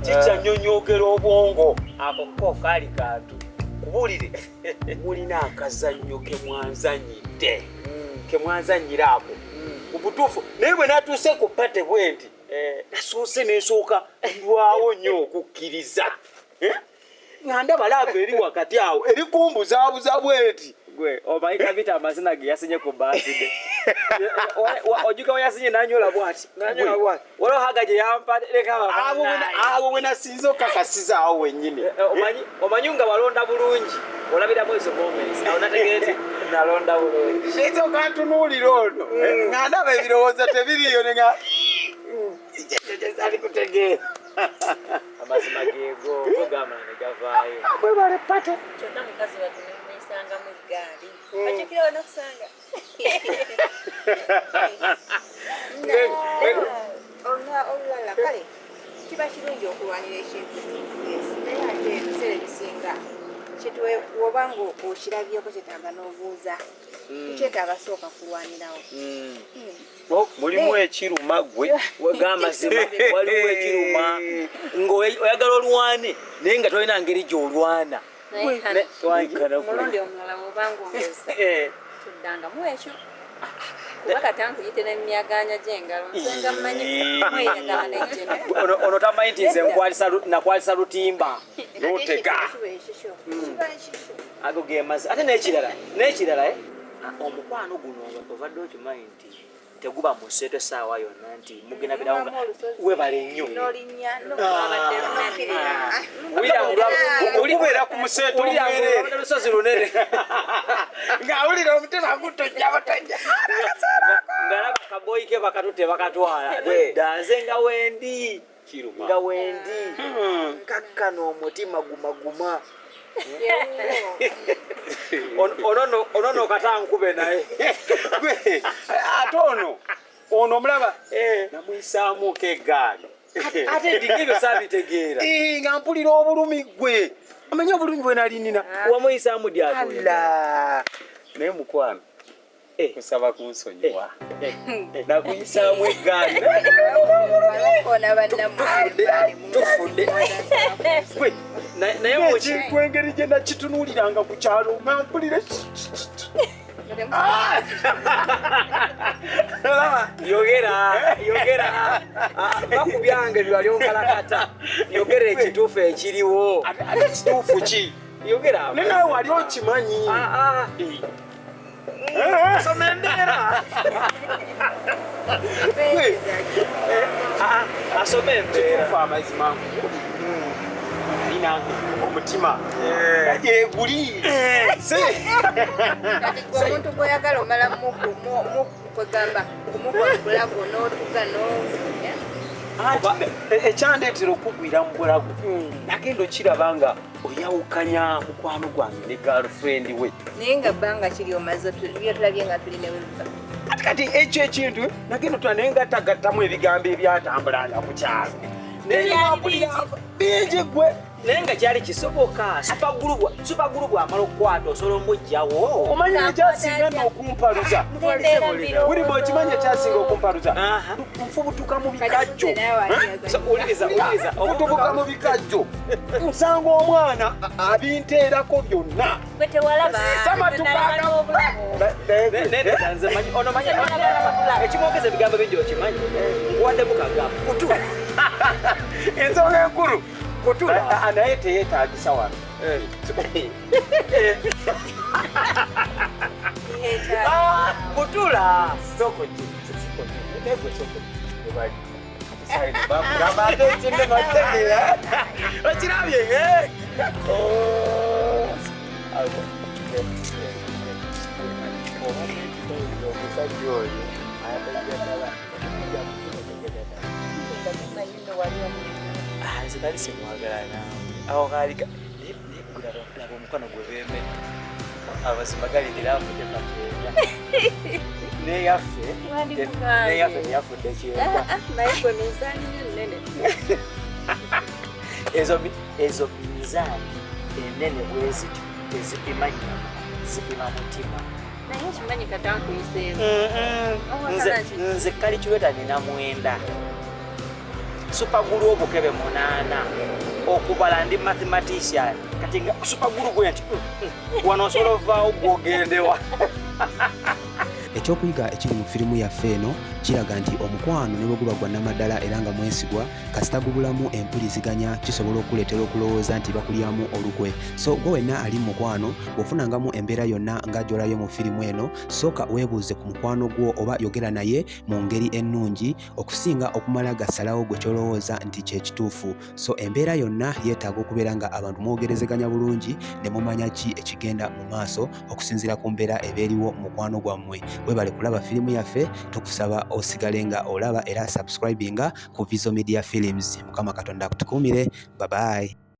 kikyanyonyogera obwongo ako ko kaali kantu kubulire mulina akazannyo kemwanzanyidde kemwanzanyira ako obutuufu naye bwe natuuse ku pate bwe nti nasoose nesooka lwawo nnyo okukkiriza nga ndaba laava eri wakati awo eri kumbuzaabuza bweti gwe omanyi kabita amazina ge yasinye ku baatide ojuka we yasinye nanyola bwati waliwo haga gye yampaabo bwe nasinza okukakasizaawo wennyini omanyi nga walonda bulungi olabiramu ezo moments awo nategeera nti nalonda bulungi nsooka ntunuulira ono nga ndaba ebirowoozo tebiriyo nenga ali kutegeera amazima geego ogamba ne gavaayo bwe bale pate kyonna mukazi watunesanga mu ggaali bajukirawo nokusanga olulala kale kiba kirungi okulwanira ekintu naye ate ebiseera ebisinga woba nga okirabyeko kyetaaga n'obuuza kyetaaga sooka kulwanirawo mulimu ekiruma gwe gamazima waliwo ekiruma ngaoyagala olwane naye nga tolina ngeri gyolwana omulundi omulala wobanga ongeza tuddangamu ekyo kuba katankuyite n'emyaganya gy'engalo nsenga mmanyi mweyagala n'ejjene ono tamanyi nti nze nakwalisa lutimba notega kiba ekisho ago gemazi ate n'ekirala omukwano guno ovadde okimanyi nti teguba mu sseeto essaawa yonna nti mugenda birawo nga webale nnyo okubeera ku museeto omwereere lusozi lunene ng'awulira omutima gutojjabutojja ng'alaba kaboyi ke bakatute bakatwala dda nze nga wendi nkakkana omutima gumaguma onono katankube naye ate ono omulaba namuyisaamuko eggaali ate ndingibyo saabitegeera nga mpulira obulumi gwe amanye obulumi bwe nalinina wamuyisaamu ala naye mukwano kusaba kunsonyiwa nakuyisaamu eggaali tufudde naye ekintu engeri gye nakitunuuliranga ku kyalo nga mpulire yogera bakubyange byali onkalakata yogera ekituufu ekiriwo ate kituufu ki yogera ne nawe wali okimanyi soma embeera asoma embeera amazima alina omutima eguli omuntu gw'oyagala omala kwegamba kumukolago n'otuga ekyandeetera okugwira mu bulago nagenda okiraba nga oyawukanya mukwano gwange ne girlfriend we naye nga bbanga kiri omaze tulabye nga tuli neweluba kati ekyo ekintu nagenda otula naye nga tagattamu ebigambo ebyatambulanga ku kyalo bingi gwe naye nga kyali kisoboka supagulu bwamala okukwata osobola omugjawo omanyi ekyasinga n'okumpaluza buli bweokimanyi ekyasinga okumpaluza nfubutuka mu bikajjo nfubutuka mu bikajjo nsanga omwana abinteerako byonna ekimwogeza ebigambo bingi okimanyi nkuwaddemu kagamba kutula ensonga enkulu kutula naye teyeetagisa wano kutula okirabye omusajja oyo nze kali simwagala naawe awo kaalika laba omukono gwe beemedde abazima galitera afudde kakyenda neyaffe teyafudde kyenda ezo mizaani enene bwe ziti tezipima nyama zipima mutima naye kimanyi katankuyiseemu nze kali kiweta nina 9 supagulu obukebe 8 okubala ndi mathematician kati nga supagulu gwe nti wano osobola ovaawo gwogendewa ekyokuyiga ekiri mu firimu yaffe eno kiraga nti omukwano ne bwe guba gwa namaddala era nga mwesigwa kasita gubulamu empuliziganya kisobola okuleetera okulowooza nti bakulyamu olukwe so gwe wenna ali mu mukwano bw'ofunangamu embeera yonna nga gy'olayo mu firimu eno sooka weebuuze ku mukwano gwo oba yogera naye mu ngeri ennungi okusinga okumala gasalawo gwe kyolowooza nti kye kituufu so embeera yonna yeetaaga okubeera nga abantu mwogerezeganya bulungi ne mumanya ki ekigenda mu maaso okusinziira ku mbeera ebeeriwo mu mukwano gwammwe webale kulaba firimu yaffe tukusaba osigale nga olaba era subscribinga ku Vizo Media Films. Mukama Katonda akutukuumire. Bye bye.